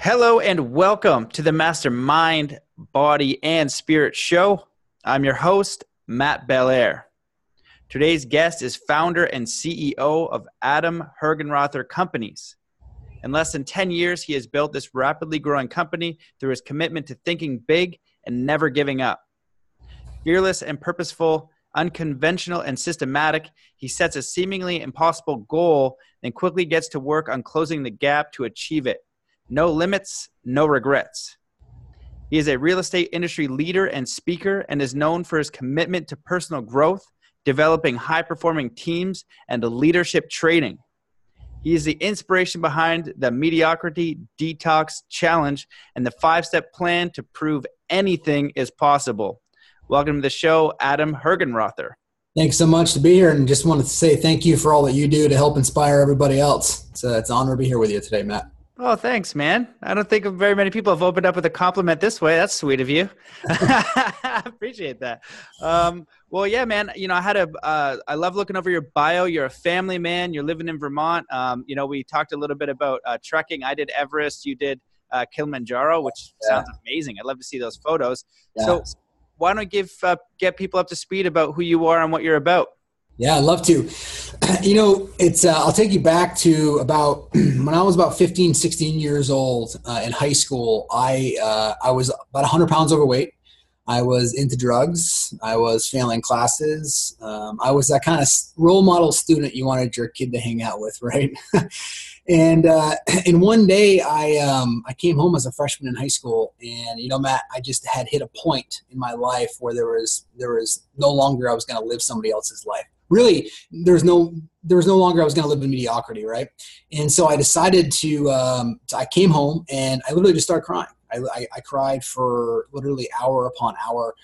Hello and welcome to the Mastermind, Body, and Spirit Show. I'm your host, Matt Belair. Today's guest is founder and CEO of Hergenrother Companies. In less than 10 years, he has built this rapidly growing company through his commitment to thinking big and never giving up. Fearless and purposeful, unconventional and systematic, he sets a seemingly impossible goal and quickly gets to work on closing the gap to achieve it. No limits, no regrets. He is a real estate industry leader and speaker and is known for his commitment to personal growth, developing high-performing teams, and leadership training. He is the inspiration behind the Mediocrity Detox Challenge and the 5-step plan to prove anything is possible. Welcome to the show, Hergenrother. Thanks so much to be here, and just wanted to say thank you for all that you do to help inspire everybody else. It's an honor to be here with you today, Matt. Oh, thanks, man. I don't think very many people have opened up with a compliment this way. That's sweet of you. I appreciate that. Well, yeah, man, I love looking over your bio. You're a family man. You're living in Vermont. We talked a little bit about trekking. I did Everest. You did Kilimanjaro, which sounds amazing. I'd love to see those photos. Yeah. So why don't you get people up to speed about who you are and what you're about? Yeah, I'd love to. I'll take you back to about when I was about 15, 16 years old in high school. I was about 100 pounds overweight. I was into drugs. I was failing classes. I was that kind of role model student you wanted your kid to hang out with, right? And one day I came home as a freshman in high school, and Matt, I just had hit a point in my life where there was no longer I was going to live somebody else's life. Really, there was no longer I was going to live in mediocrity, right? And so I decided I came home and I literally just started crying. I cried for literally hour upon hour.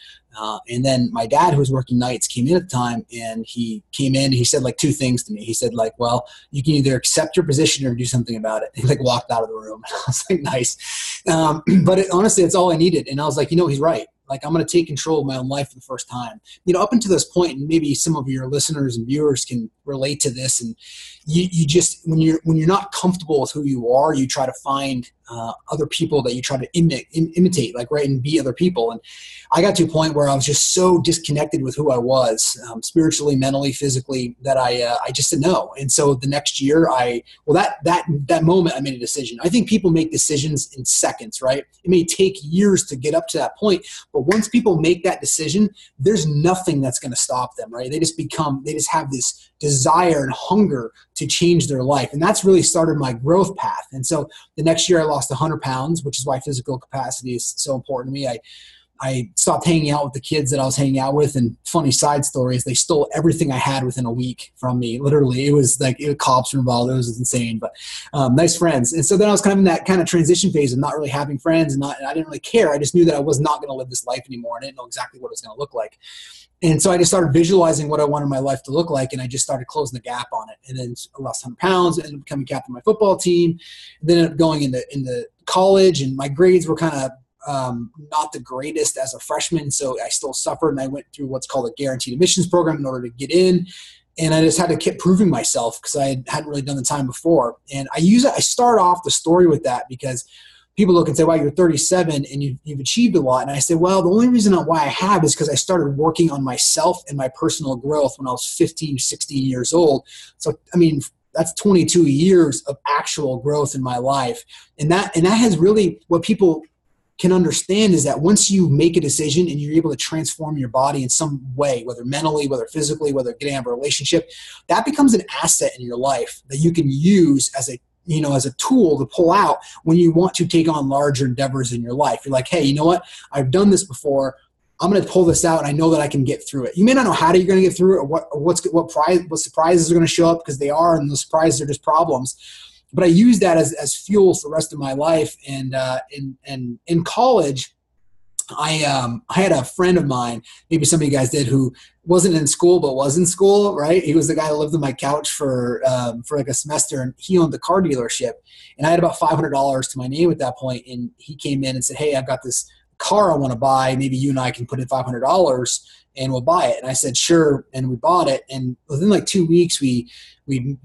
And then my dad, who was working nights, came in at the time, and he came in and he said two things to me. He said well, you can either accept your position or do something about it. He walked out of the room. I was nice. But honestly, it's all I needed. And I was he's right. I'm going to take control of my own life for the first time. Up until this point, and maybe some of your listeners and viewers can relate to this. And you just, when you're not comfortable with who you are, you try to find other people that you try to imitate, and be other people. And I got to a point where I was just so disconnected with who I was, spiritually, mentally, physically, that I just said no. And so the next year, that moment, I made a decision. I think people make decisions in seconds, right? It may take years to get up to that point, but once people make that decision, there's nothing that's going to stop them, right? They just have this desire and hunger to change their life. And that's really started my growth path. And so the next year I lost 100 pounds, which is why physical capacity is so important to me. I stopped hanging out with the kids that I was hanging out with, and funny side stories, they stole everything I had within a week from me. Literally, it was cops were involved. It was insane, but nice friends. And so then I was kind of in that kind of transition phase of not really having friends, and I didn't really care. I just knew that I was not going to live this life anymore. I didn't know exactly what it was going to look like. And so I just started visualizing what I wanted my life to look like, and I just started closing the gap on it. And then I lost 100 pounds, ended up becoming captain of my football team, and then ended up going into college, and my grades were kind of not the greatest as a freshman, so I still suffered, and I went through what's called a guaranteed admissions program in order to get in. And I just had to keep proving myself because I hadn't really done the time before. And I start off the story with that because people look and say, wow, you're 37 and you've achieved a lot. And I say, well, the only reason why I have is because I started working on myself and my personal growth when I was 15, 16 years old. So, that's 22 years of actual growth in my life. And that has really, what people can understand is that once you make a decision and you're able to transform your body in some way, whether mentally, whether physically, whether getting out of a relationship, that becomes an asset in your life that you can use as a tool to pull out when you want to take on larger endeavors in your life. You're hey, you know what? I've done this before. I'm going to pull this out, and I know that I can get through it. You may not know how you're going to get through it, or what surprises are going to show up, because they are, and those surprises are just problems. But I use that as fuel for the rest of my life. And in college, I had a friend of mine, maybe some of you guys did, who wasn't in school but was in school, right? He was the guy who lived on my couch for a semester, and he owned the car dealership. And I had about $500 to my name at that point, and he came in and said, hey, I've got this car I want to buy. Maybe you and I can put in $500 and we'll buy it. And I said, sure. And we bought it. And within like 2 weeks, we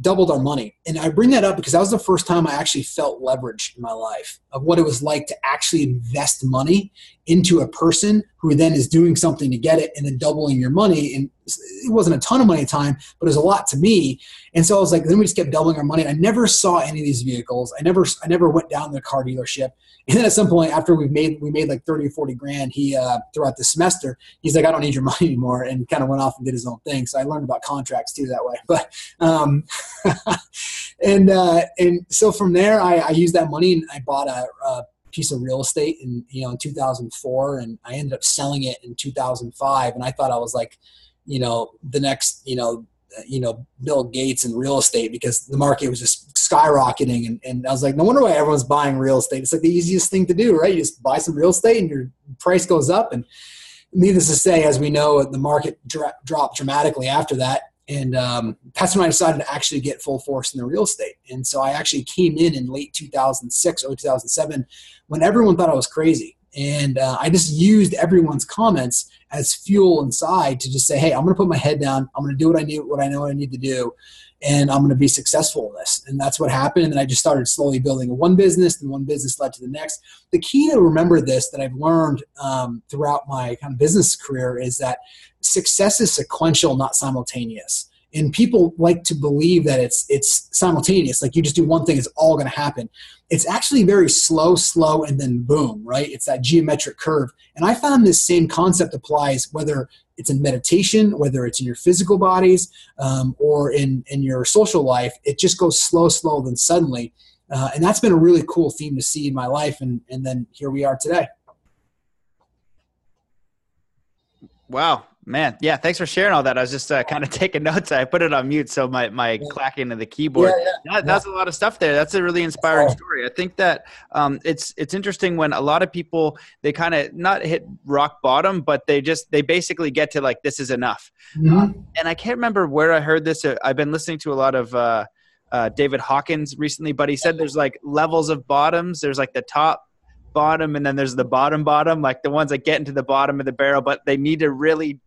doubled our money. And I bring that up because that was the first time I actually felt leverage in my life of what it was like to actually invest money into a person who then is doing something to get it and then doubling your money. And it wasn't a ton of money at the time, but it was a lot to me. And so I was like, then we just kept doubling our money. I never saw any of these vehicles. I never went down to the car dealership. And then at some point after we made like 30 or 40 grand, he, throughout the semester, he's like, I don't need your money anymore, and kind of went off and did his own thing. So I learned about contracts too that way. But, and so from there, I used that money and I bought a piece of real estate in 2004, and I ended up selling it in 2005. And I thought I was like, the next, Bill Gates in real estate, because the market was just skyrocketing. And I was like, no wonder why everyone's buying real estate. It's like the easiest thing to do, right? You just buy some real estate and your price goes up. And needless to say, as we know, the market dropped dramatically after that. And that's when I decided to actually get full force in the real estate. And so I actually came in late 2006 or 2007 when everyone thought I was crazy. And I just used everyone's comments as fuel inside to just say, hey, I'm going to put my head down. I'm going to do what I know I need to do. And I'm going to be successful in this. And that's what happened. And then I just started slowly building one business, and one business led to the next. The key to remember this that I've learned throughout my kind of business career is that success is sequential, not simultaneous. And people like to believe that it's simultaneous. Like you just do one thing, it's all going to happen. It's actually very slow, and then boom, right? It's that geometric curve. And I found this same concept applies whether it's in meditation, whether it's in your physical bodies, or in your social life. It just goes slow, then suddenly. And that's been a really cool theme to see in my life. And then here we are today. Wow, man. Yeah. Thanks for sharing all that. I was just kind of taking notes. I put it on mute. So my clacking of the keyboard, that's a lot of stuff there. That's a really inspiring story. I think that it's interesting when a lot of people, they kind of not hit rock bottom, but they basically get to like, this is enough. Mm-hmm. And I can't remember where I heard this. I've been listening to a lot of David Hawkins recently, but he said there's like levels of bottoms. There's like the top, bottom, and then there's the bottom, like the ones that get into the bottom of the barrel, but they need to really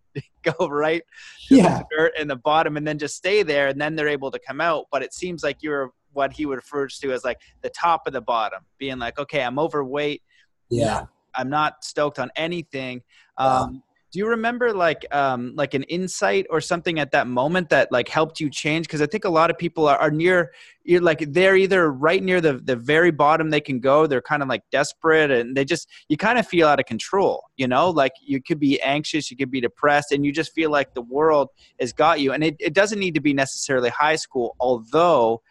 go right to the dirt in the bottom and then just stay there, and then they're able to come out. But it seems like you're what he refers to as like the top of the bottom, being like, okay, I'm overweight. Yeah. I'm not stoked on anything. Do you remember like an insight or something at that moment that like helped you change? Because I think a lot of people are near, they're either right near the very bottom they can go. They're kind of like desperate, and you kind of feel out of control, like you could be anxious, you could be depressed, and you just feel like the world has got you. And it doesn't need to be necessarily high school, although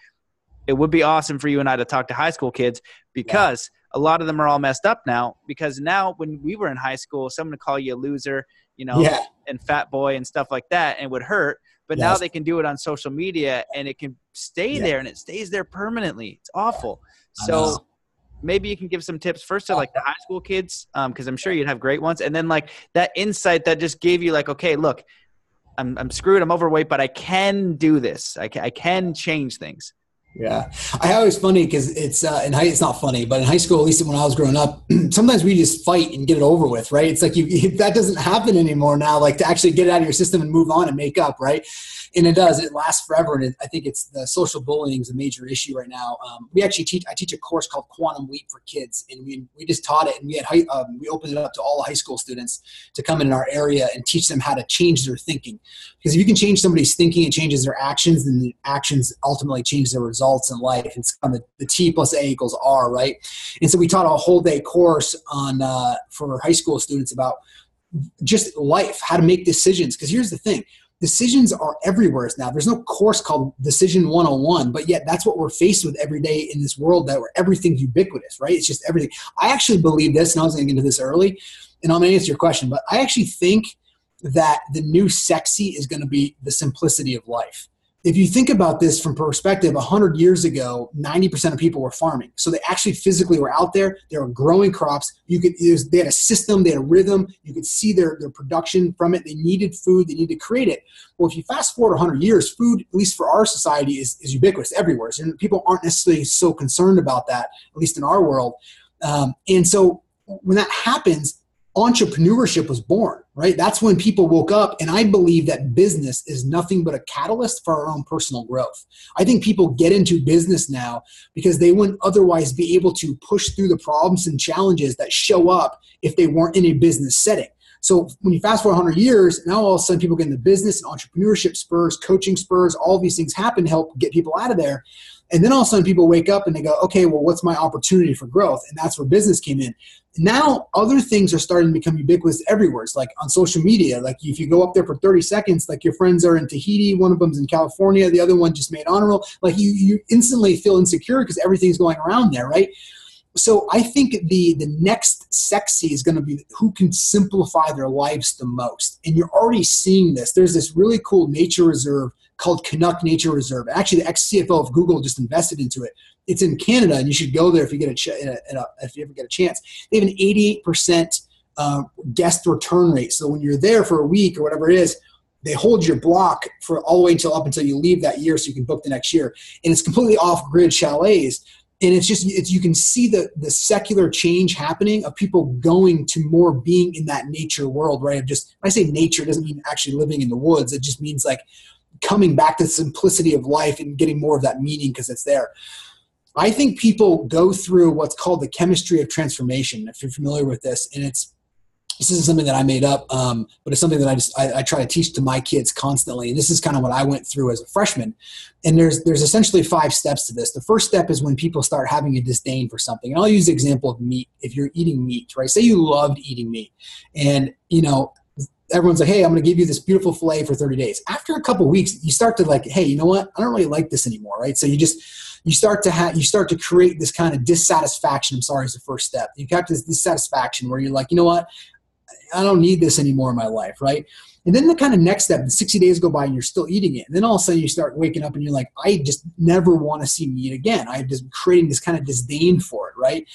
it would be awesome for you and I to talk to high school kids, because a lot of them are all messed up now, because now when we were in high school, someone would call you a loser, and fat boy and stuff like that, and it would hurt. But now they can do it on social media, and it can stay there, and it stays there permanently. It's awful. So maybe you can give some tips first to like the high school kids, because I'm sure you'd have great ones. And then like that insight that just gave you like, okay, look, I'm screwed. I'm overweight, but I can do this. I can change things. Yeah. I always funny because it's it's not funny, but in high school, at least when I was growing up, sometimes we just fight and get it over with, right? It's like that doesn't happen anymore now, like to actually get it out of your system and move on and make up, right? And it does. It lasts forever. And I think it's the social bullying is a major issue right now. I teach a course called Quantum Leap for Kids, and we just taught it, and we opened it up to all the high school students to come in our area and teach them how to change their thinking. Because if you can change somebody's thinking, it changes their actions, and the actions ultimately change their results in life. It's kind of the T plus A equals R, right? And so we taught a whole day course on for high school students about just life, how to make decisions. Because here's the thing. Decisions are everywhere now. There's no course called Decision 101, but yet that's what we're faced with every day in this world, that where everything's ubiquitous, right? It's just everything. I actually believe this, and I was going to get into this early, and I'm going to answer your question, but I actually think that the new sexy is going to be the simplicity of life. If you think about this from perspective, 100 years ago, 90% of people were farming. So they actually physically were out there. They were growing crops. They had a system. They had a rhythm. You could see their production from it. They needed food. They needed to create it. Well, if you fast forward 100 years, food, at least for our society, is ubiquitous everywhere. So people aren't necessarily so concerned about that, at least in our world. And so when that happens, entrepreneurship was born, right? That's when people woke up. And I believe that business is nothing but a catalyst for our own personal growth. I think people get into business now because they wouldn't otherwise be able to push through the problems and challenges that show up if they weren't in a business setting. So when you fast forward 100 years, now all of a sudden people get into business and entrepreneurship spurs, coaching spurs, all these things happen to help get people out of there. And then all of a sudden people wake up and they go, okay, well, what's my opportunity for growth? And that's where business came in. Now other things are starting to become ubiquitous everywhere. It's like on social media, like if you go up there for 30 seconds, like your friends are in Tahiti, one of them's in California, the other one just made honor roll. Like you instantly feel insecure because everything's going around there, right? So I think the next sexy is going to be who can simplify their lives the most. And you're already seeing this. There's this really cool nature reserve called Canuck Nature Reserve. Actually, the ex-CFO of Google just invested into it. It's in Canada, and you should go there if you get if you ever get a chance. They have an 88% guest return rate. So when you're there for a week or whatever it is, they hold your block for all the way until you leave that year, so you can book the next year. And it's completely off-grid chalets. And it's you can see the secular change happening of people going to more being in that nature world, right? Of just, when I say nature, it doesn't mean actually living in the woods. It just means like coming back to the simplicity of life and getting more of that meaning because it's there. I think people go through what's called the chemistry of transformation, if you're familiar with this. And this isn't something that I made up, but it's something that I try to teach to my kids constantly. And this is kind of what I went through as a freshman. And there's essentially 5 steps to this. The first step is when people start having a disdain for something. And I'll use the example of meat. If you're eating meat, right? Say you loved eating meat, and everyone's like, hey, I'm going to give you this beautiful filet for 30 days. After a couple of weeks, you start to like, hey, you know what? I don't really like this anymore, right? So you start to create this kind of dissatisfaction. I'm sorry, is the first step. You got this dissatisfaction where you're like, you know what? I don't need this anymore in my life, right? And then the kind of next step, 60 days go by and you're still eating it. And then all of a sudden you start waking up and you're like, I just never want to see meat again. I'm just creating this kind of disdain for it, right?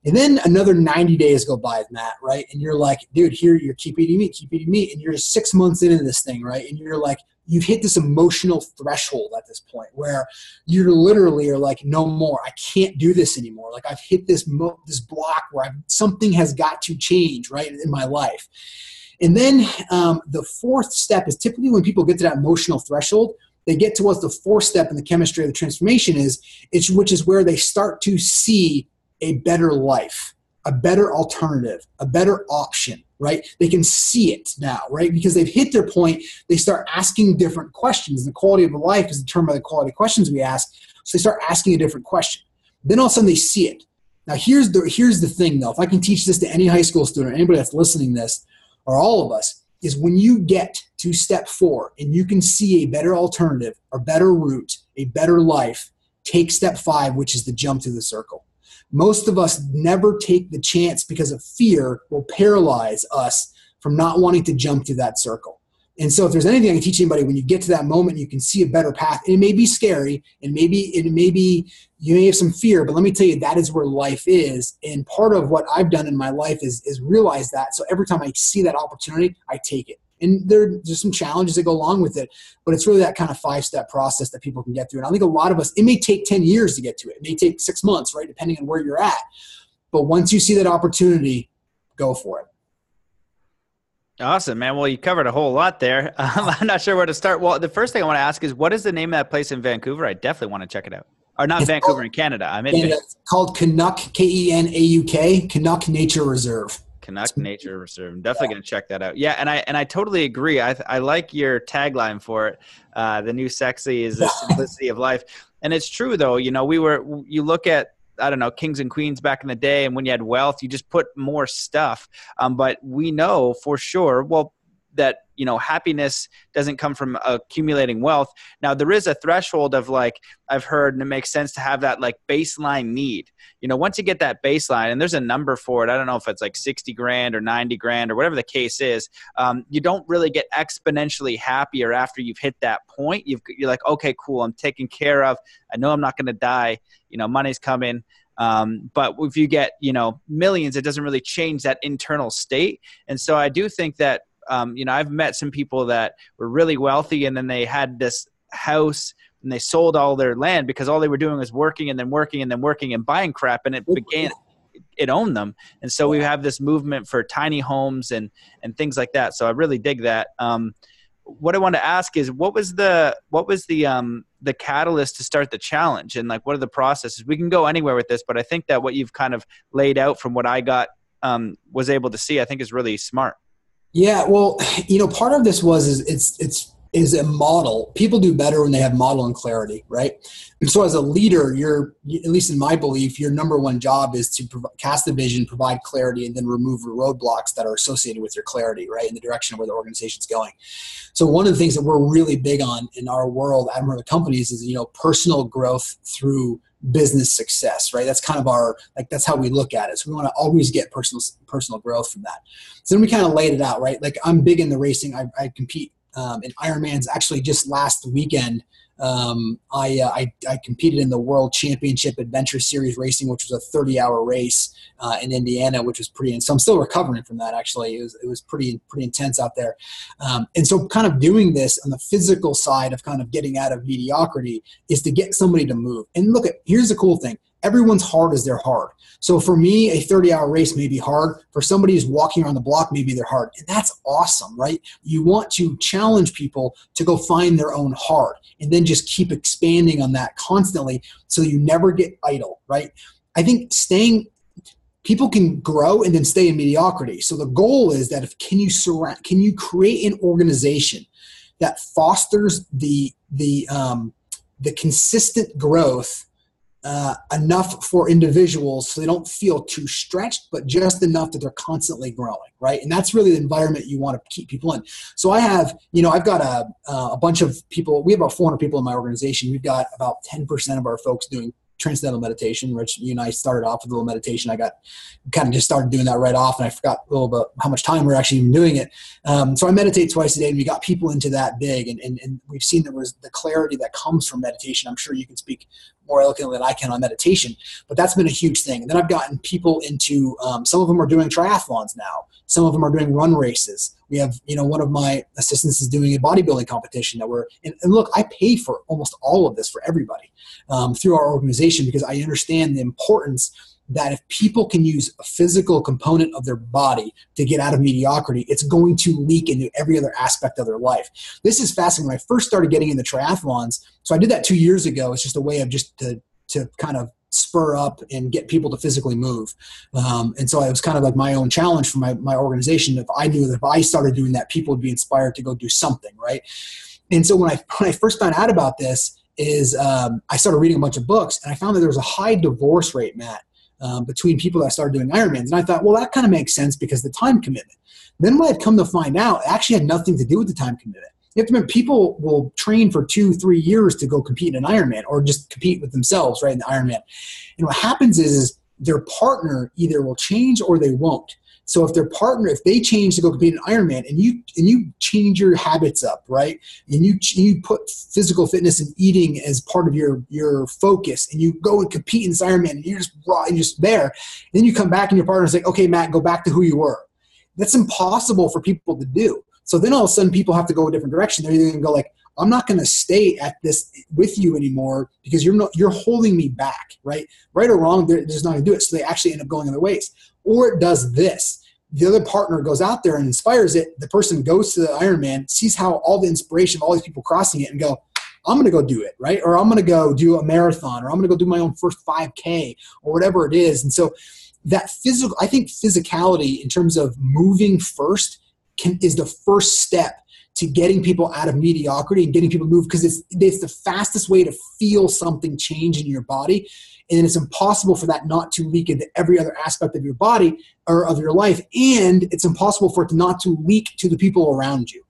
And then another 90 days go by, Matt, right? And you're like, dude, here you keep eating meat. And you're 6 months into this thing, right? And you're like, you've hit this emotional threshold at this point where you literally are like, no more. I can't do this anymore. Like I've hit this block where something has got to change, right, in my life. And then the 4th step is typically when people get to that emotional threshold, they get to what the 4th step in the chemistry of the transformation which is where they start to see a better life, a better alternative, a better option, right? They can see it now, right? Because they've hit their point, they start asking different questions. The quality of life is determined by the quality of questions we ask. So they start asking a different question. Then all of a sudden they see it. Now here's the thing though. If I can teach this to any high school student, anybody that's listening to this, or all of us, is when you get to step 4 and you can see a better alternative, a better route, a better life, take step 5, which is the jump through the circle. Most of us never take the chance because of fear will paralyze us from not wanting to jump through that circle. And so if there's anything I can teach anybody, when you get to that moment, you can see a better path. And it may be scary, and maybe you may have some fear, but let me tell you, that is where life is. And part of what I've done in my life is realize that. So every time I see that opportunity, I take it. And there's some challenges that go along with it, but it's really that kind of 5-step process that people can get through. And I think a lot of us, it may take 10 years to get to it. It may take 6 months, right, depending on where you're at. But once you see that opportunity, go for it. Awesome, man. Well, you covered a whole lot there. I'm not sure where to start. Well, the first thing I want to ask is, what is the name of that place in Vancouver? I definitely want to check it out. Or not Vancouver, in Canada. I'm in Canada. It's called Canuck, Kenauk, Canuck Nature Reserve. Canuck Nature Reserve. I'm definitely going to check that out. Yeah, and I totally agree. I like your tagline for it. The new sexy is the simplicity of life. And it's true, though. You look at, I don't know, kings and queens back in the day, and when you had wealth, you just put more stuff. But we know for sure, that, happiness doesn't come from accumulating wealth. Now, there is a threshold of, like, I've heard, and it makes sense to have that, like, baseline need. Once you get that baseline, and there's a number for it, I don't know if it's like 60 grand or 90 grand or whatever the case is, you don't really get exponentially happier after you've hit that point. You're like, okay, cool, I'm taken care of. I know I'm not going to die. Money's coming. But if you get, millions, it doesn't really change that internal state. And so I do think that, I've met some people that were really wealthy, and then they had this house and they sold all their land because all they were doing was working and then working and then working and buying crap. And it it owned them. And so we have this movement for tiny homes and things like that. So I really dig that. What I want to ask is, what was the catalyst to start the challenge, and like what are the processes? We can go anywhere with this, but I think that what you've kind of laid out from what I got was able to see, I think is really smart. Yeah, well, part of this is a model. People do better when they have model and clarity, right? And so as a leader, at least in my belief, your number one job is to cast the vision, provide clarity, and then remove the roadblocks that are associated with your clarity, right, in the direction of where the organization's going. So one of the things that we're really big on in our world, at the companies, is, personal growth through business success, right? That's kind of that's how we look at it. So we want to always get personal growth from that. So then we kind of laid it out, right? Like, I'm big in the racing. I compete in Ironmans. Actually, just last weekend, I competed in the World Championship Adventure Series racing, which was a 30-hour race in Indiana, which was pretty. And so I'm still recovering from that. Actually, it was pretty intense out there. And so, kind of doing this on the physical side of kind of getting out of mediocrity is to get somebody to move. And look, here's the cool thing. Everyone's hard is their hard. So for me, a 30-hour race may be hard. For somebody who's walking around the block, maybe they're hard. And that's awesome, right? You want to challenge people to go find their own hard and then just keep expanding on that constantly so you never get idle, right? I think people can grow and then stay in mediocrity. So the goal is that can you create an organization that fosters the consistent growth enough for individuals so they don't feel too stretched, but just enough that they're constantly growing, right? And that's really the environment you want to keep people in. So I have, I've got a bunch of people. We have about 400 people in my organization. We've got about 10% of our folks doing transcendental meditation. Rich, you and I started off with a little meditation. I kind of just started doing that right off, and I forgot a little bit how much time we're actually even doing it. So I meditate twice a day, and we got people into that big, and we've seen there was the clarity that comes from meditation. I'm sure you can speak more eloquently than I can on meditation, but that's been a huge thing. And then I've gotten people into, some of them are doing triathlons now. Some of them are doing run races. We have, one of my assistants is doing a bodybuilding competition that and look, I pay for almost all of this for everybody through our organization, because I understand the importance that if people can use a physical component of their body to get out of mediocrity, it's going to leak into every other aspect of their life. This is fascinating. When I first started getting into triathlons, so I did that 2 years ago. It's just a way of just to kind of spur up and get people to physically move. And so it was kind of like my own challenge for my organization. If I knew that if I started doing that, people would be inspired to go do something, right? And so when I first found out about this I started reading a bunch of books, and I found that there was a high divorce rate, Matt, between people that started doing Ironmans. And I thought, well, that kind of makes sense because of the time commitment. Then what I'd come to find out, it actually had nothing to do with the time commitment. You have to remember, people will train for 2-3 years to go compete in an Ironman, or just compete with themselves, right, in the Ironman. And what happens is their partner either will change or they won't. So if they change to go compete in Ironman, and you change your habits up, right, and you put physical fitness and eating as part of your focus, and you go and compete in this Ironman, and you're just raw and just there, and then you come back and your partner's like, okay, Matt, go back to who you were. That's impossible for people to do. So then all of a sudden people have to go a different direction. They're either going to go like, I'm not going to stay at this with you anymore because you're holding me back, right? Right or wrong, they're just not going to do it. So they actually end up going other ways. Or it does this. The other partner goes out there and inspires it. The person goes to the Ironman, sees how all the inspiration of all these people crossing it, and go, I'm going to go do it, right? Or I'm going to go do a marathon, or I'm going to go do my own first 5K, or whatever it is. And so that I think physicality in terms of moving first is the first step to getting people out of mediocrity and getting people to move, because it's the fastest way to feel something change in your body. And it's impossible for that not to leak into every other aspect of your body or of your life. And it's impossible for it not to leak to the people around you.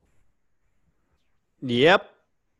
Yep.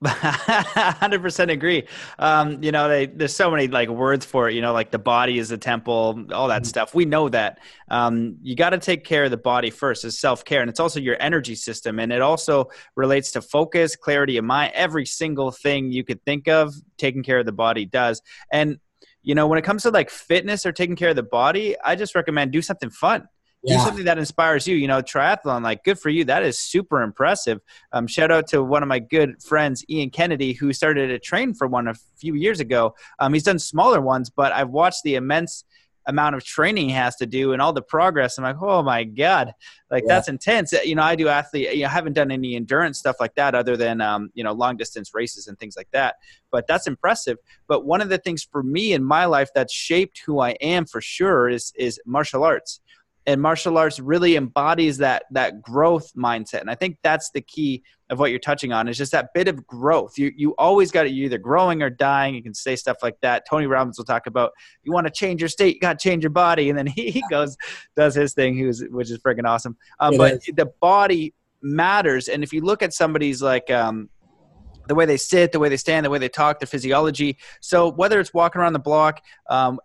100% agree. There's so many like words for it, like the body is a temple, all that stuff. We know that. You got to take care of the body first as self-care. And it's also your energy system. And it also relates to focus, clarity of mind. Every single thing you could think of, taking care of the body does. And, when it comes to like fitness or taking care of the body, I just recommend do something fun. Do something that inspires you. Triathlon, like, good for you. That is super impressive. Shout out to one of my good friends, Ian Kennedy, who started to train for one a few years ago. He's done smaller ones, but I've watched the immense amount of training he has to do and all the progress. I'm like, oh my God, like Yeah. that's intense. You know, I do I haven't done any endurance stuff like that other than, you know, long distance races and things like that, but that's impressive. But one of the things for me in my life that's shaped who I am for sure is martial arts. And martial arts really embodies that growth mindset. And I think that's the key of what you're touching on, is just that bit of growth. You always got to, you're either growing or dying. You can say stuff like that. Tony Robbins will talk about, you want to change your state, you got to change your body. And then he goes, does his thing, which is freaking awesome. But the body matters. And if you look at somebody's like, the way they sit, the way they stand, the way they talk, their physiology. So whether it's walking around the block,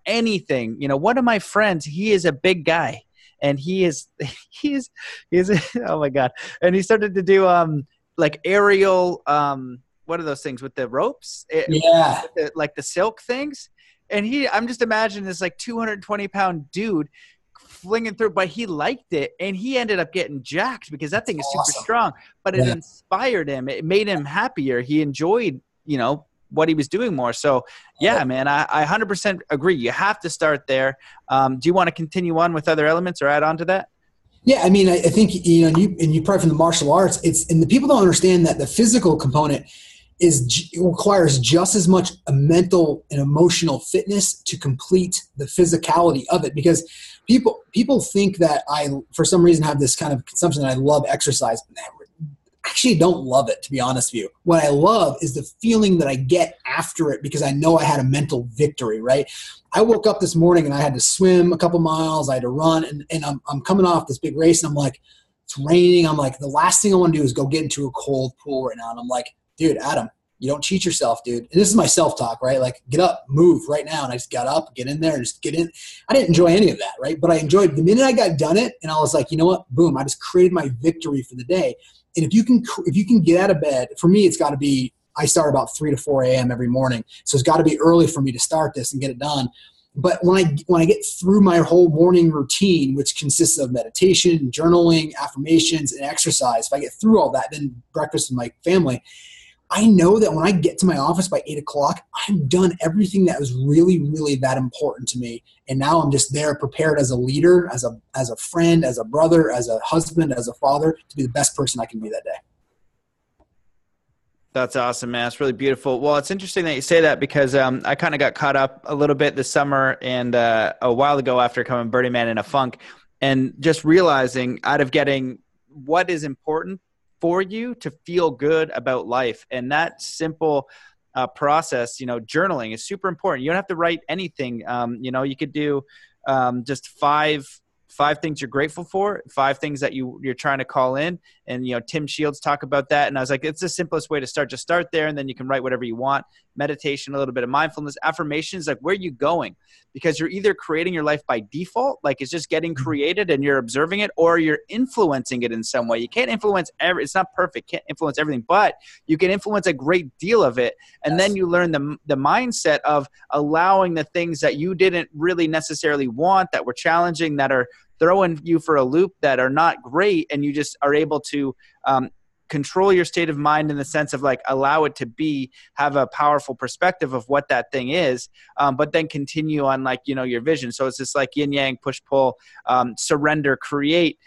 anything, you know, one of my friends, he is a big guy. And he is, oh my God. And he started to do, like aerial, what are those things with the ropes? Yeah. Like the silk things. And I'm just imagining this like 220-pound dude flinging through, but he liked it. And he ended up getting jacked because that thing is super strong, but it inspired him. It made him happier. He enjoyed, you know, what he was doing more. So yeah, man, I 100% agree. You have to start there. Do you want to continue on with other elements or add on to that? Yeah. I mean, I think, you know, you probably from the martial arts, and the people don't understand that the physical component requires just as much a mental and emotional fitness to complete the physicality of it. Because people think that I, for some reason, have this kind of consumption that I love exercise. Actually don't love it, to be honest with you. What I love is the feeling that I get after it, because I know I had a mental victory, right? I woke up this morning and I had to swim a couple miles. I had to run, and I'm coming off this big race, and I'm like, it's raining. I'm like, the last thing I want to do is go get into a cold pool right now. And I'm like, dude, Adam, you don't cheat yourself, dude. And this is my self-talk, right? Like, get up, move right now. And I just got up, get in there, and just get in. I didn't enjoy any of that, right? But I enjoyed the minute I got done it, and I was like, you know what? Boom, I just created my victory for the day. And if you can get out of bed, for me, it's got to be, I start about 3 to 4 a.m. every morning. So it's got to be early for me to start this and get it done. But when I get through my whole morning routine, which consists of meditation, journaling, affirmations, and exercise, if I get through all that, then breakfast with my family, I know that when I get to my office by 8 o'clock, I've done everything that was really, really that important to me. And now I'm just there prepared as a leader, as a friend, as a brother, as a husband, as a father, to be the best person I can be that day. That's awesome, man. It's really beautiful. Well, it's interesting that you say that, because I kind of got caught up a little bit this summer and a while ago after coming Birdie Man in a funk, and just realizing out of getting what is important for you to feel good about life. And that simple process, you know, journaling is super important. You don't have to write anything. You know, you could do just five things you're grateful for, 5 things that you're trying to call in. And, you know, Tim Shields talk about that. And I was like, it's the simplest way to start. Just start there, and then you can write whatever you want. Meditation, a little bit of mindfulness, affirmations, like where are you going? Because you're either creating your life by default, like it's just getting created and you're observing it, or you're influencing it in some way. You can't influence it's not perfect, can't influence everything, but you can influence a great deal of it. And then you learn the mindset of allowing the things that you didn't really necessarily want, that were challenging, that are throwing you for a loop, that are not great, and you just are able to control your state of mind in the sense of like allow it to be, have a powerful perspective of what that thing is, but then continue on like, you know, your vision. So it's just like yin yang, push pull, surrender, create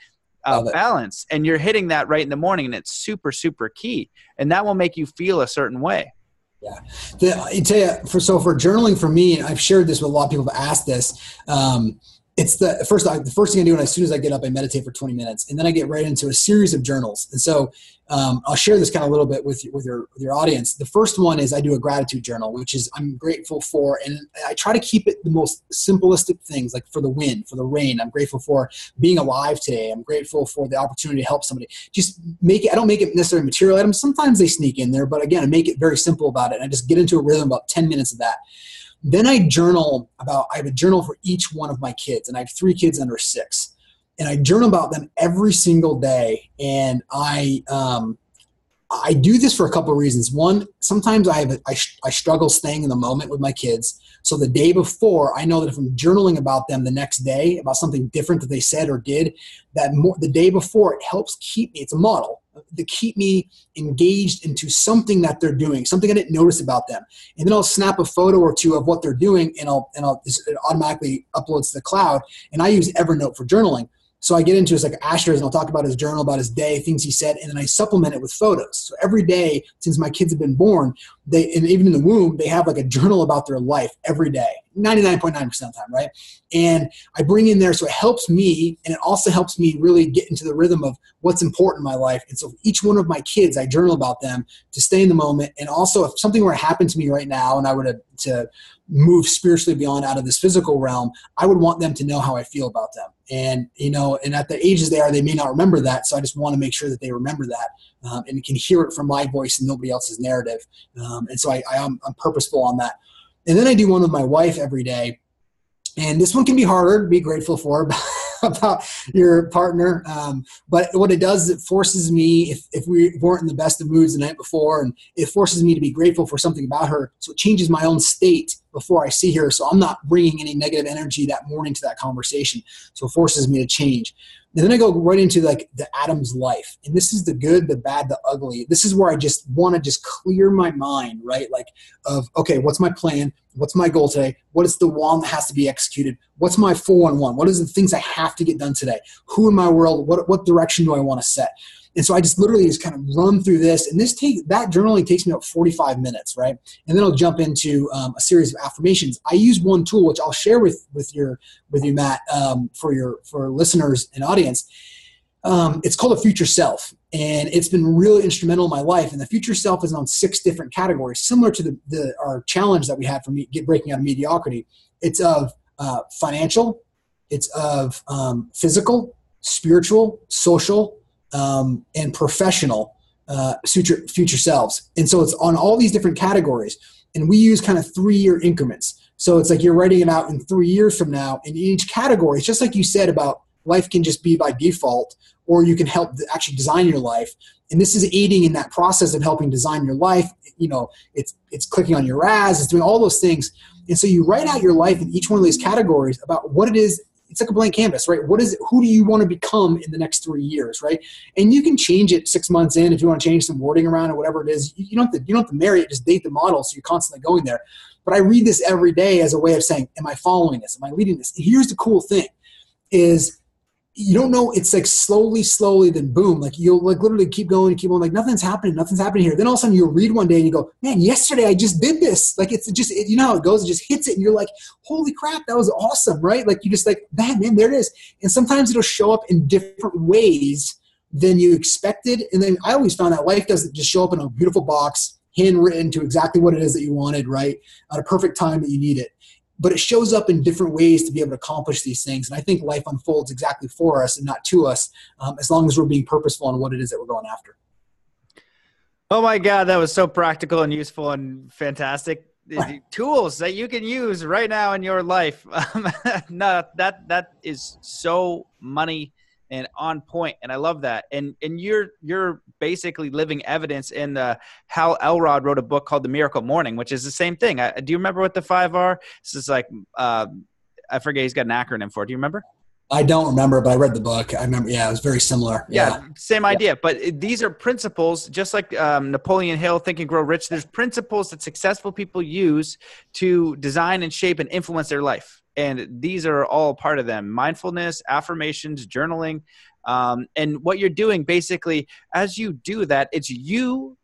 balance, and you're hitting that right in the morning, and it's super, super key, and that will make you feel a certain way. Yeah. I tell you, for journaling for me, and I've shared this with a lot of people have asked this, it's the first thing I do as soon as I get up, I meditate for 20 minutes, and then I get right into a series of journals. And so I'll share this kind of a little bit with your audience. The first one is I do a gratitude journal, which is I'm grateful for, and I try to keep it the most simplistic things, like for the wind, for the rain. I'm grateful for being alive today. I'm grateful for the opportunity to help somebody. Just make it, I don't make it necessarily material items. Sometimes they sneak in there, but again, I make it very simple about it. And I just get into a rhythm, about 10 minutes of that. Then I have a journal for each one of my kids, and I have 3 kids under 6. And I journal about them every single day. And I do this for a couple of reasons. One, sometimes I struggle staying in the moment with my kids. So the day before, I know that if I'm journaling about them the next day, about something different that they said or did, the day before, it helps keep me, it's a model. that keep me engaged into something that they're doing, something I didn't notice about them. And then I'll snap a photo or two of what they're doing, and it automatically uploads to the cloud. And I use Evernote for journaling. So I get into his like Asher's, and I'll talk about his journal, about his day, things he said, and then I supplement it with photos. So every day since my kids have been born, and even in the womb, they have like a journal about their life every day, 99.9% of the time, right? And I bring in there, so it helps me, and it also helps me really get into the rhythm of what's important in my life. And so each one of my kids, I journal about them to stay in the moment. And also, if something were to happen to me right now, and I were to move spiritually beyond out of this physical realm, I would want them to know how I feel about them. And, and at the ages they are, they may not remember that. So I just want to make sure that they remember that, and can hear it from my voice and nobody else's narrative. And so I'm purposeful on that. And then I do one with my wife every day. And this one can be harder to be grateful for about your partner. But what it does is it forces me, if we weren't in the best of moods the night before, and it forces me to be grateful for something about her. So it changes my own state before I see her. So I'm not bringing any negative energy that morning to that conversation. So it forces me to change. And then I go right into like the Adam's life. And this is the good, the bad, the ugly. This is where I just want to just clear my mind, right? Like okay, what's my plan? What's my goal today? What is the one that has to be executed? What's my 411? What is the things I have to get done today? Who in my world, what direction do I want to set? And so I just literally just kind of run through this. And that journaling takes me about 45 minutes, right? And then I'll jump into a series of affirmations. I use one tool, which I'll share with you, Matt, for listeners and audience. It's called a future self. And it's been really instrumental in my life. And the future self is on 6 different categories, similar to our challenge that we had for breaking out of mediocrity. It's of financial, it's of physical, spiritual, social, and professional future selves. And so it's on all these different categories. And we use kind of 3-year increments. So it's like you're writing it out in 3 years from now. And in each category, it's just like you said about life can just be by default, or you can help actually design your life. And this is aiding in that process of helping design your life. It's clicking on your RAS, it's doing all those things. And so you write out your life in each one of these categories about what it is. It's like a blank canvas, right? Who do you want to become in the next 3 years, right? And you can change it 6 months in if you want to change some wording around or whatever it is. You don't have to marry it, just date the model, so you're constantly going there. But I read this every day as a way of saying, am I following this? Am I leading this? And here's the cool thing is you don't know, it's like slowly, then boom, like you'll like literally keep going, like nothing's happening here. Then all of a sudden you'll read one day and you go, man, yesterday I just did this. Like you know how it goes, it just hits it and you're like, holy crap, that was awesome, right? Like you just like, man, there it is. And sometimes it'll show up in different ways than you expected. And then I always found that life doesn't just show up in a beautiful box, handwritten to exactly what it is that you wanted, right? At a perfect time that you need it. But it shows up in different ways to be able to accomplish these things. And I think life unfolds exactly for us and not to us, as long as we're being purposeful on what it is that we're going after. Oh my God, that was so practical and useful and fantastic. Tools that you can use right now in your life. No, that is so money and on point, and I love that. And you're basically living evidence in Hal Elrod wrote a book called The Miracle Morning, which is the same thing. Do you remember what the 5 are? This is like I forget. He's got an acronym for it. Do you remember? I don't remember, but I read the book. I remember. Yeah, it was very similar. Yeah, same idea. But these are principles, just like Napoleon Hill, Think and Grow Rich. There's principles that successful people use to design and shape and influence their life. And these are all part of them: mindfulness, affirmations, journaling. And what you're doing basically, as you do that, it's you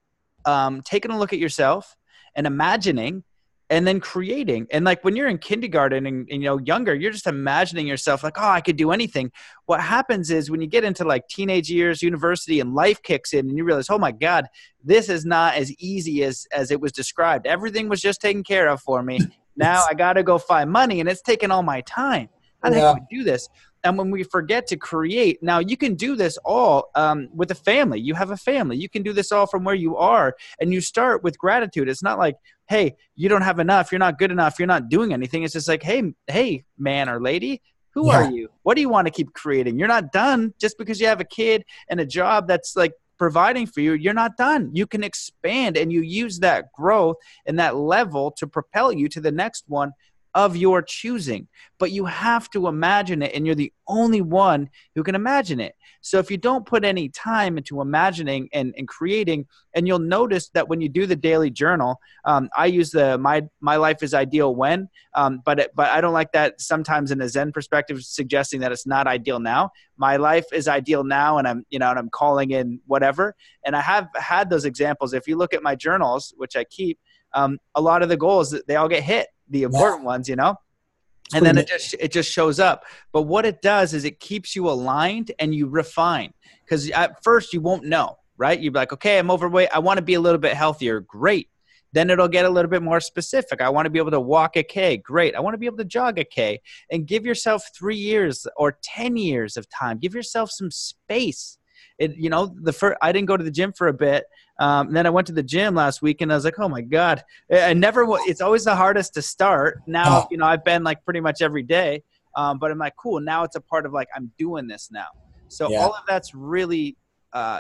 taking a look at yourself and imagining and then creating. And like when you're in kindergarten and younger, you're just imagining yourself like, oh, I could do anything. What happens is when you get into like teenage years, university, and life kicks in and you realize, oh my God, this is not as easy as it was described. Everything was just taken care of for me. Now I got to go find money and it's taking all my time. How the heck do we do this? And when we forget to create, now you can do this all with a family. You have a family. You can do this all from where you are. And you start with gratitude. It's not like, hey, you don't have enough. You're not good enough. You're not doing anything. It's just like, hey, man or lady, who are you? What do you want to keep creating? You're not done just because you have a kid and a job that's like providing for you. You're not done. You can expand, and you use that growth and that level to propel you to the next one of your choosing, but you have to imagine it, and you're the only one who can imagine it. So if you don't put any time into imagining and creating, and you'll notice that when you do the daily journal, I use the my life is ideal when, but I don't like that sometimes in a Zen perspective, suggesting that it's not ideal now. My life is ideal now, and I'm calling in whatever. And I have had those examples. If you look at my journals, which I keep, a lot of the goals, they all get hit, the important ones, and then it just shows up. But what it does is it keeps you aligned and you refine, because at first you won't know, right? You'd be like, okay, I'm overweight, I want to be a little bit healthier. Great. Then it'll get a little bit more specific. I want to be able to walk a K. Great. I want to be able to jog a K. And give yourself 3 years or 10 years of time. Give yourself some space. I didn't go to the gym for a bit. And then I went to the gym last week and I was like, oh my God, it's always the hardest to start. Now, I've been like pretty much every day, but I'm like, cool. Now it's a part of like, I'm doing this now. So all of that's really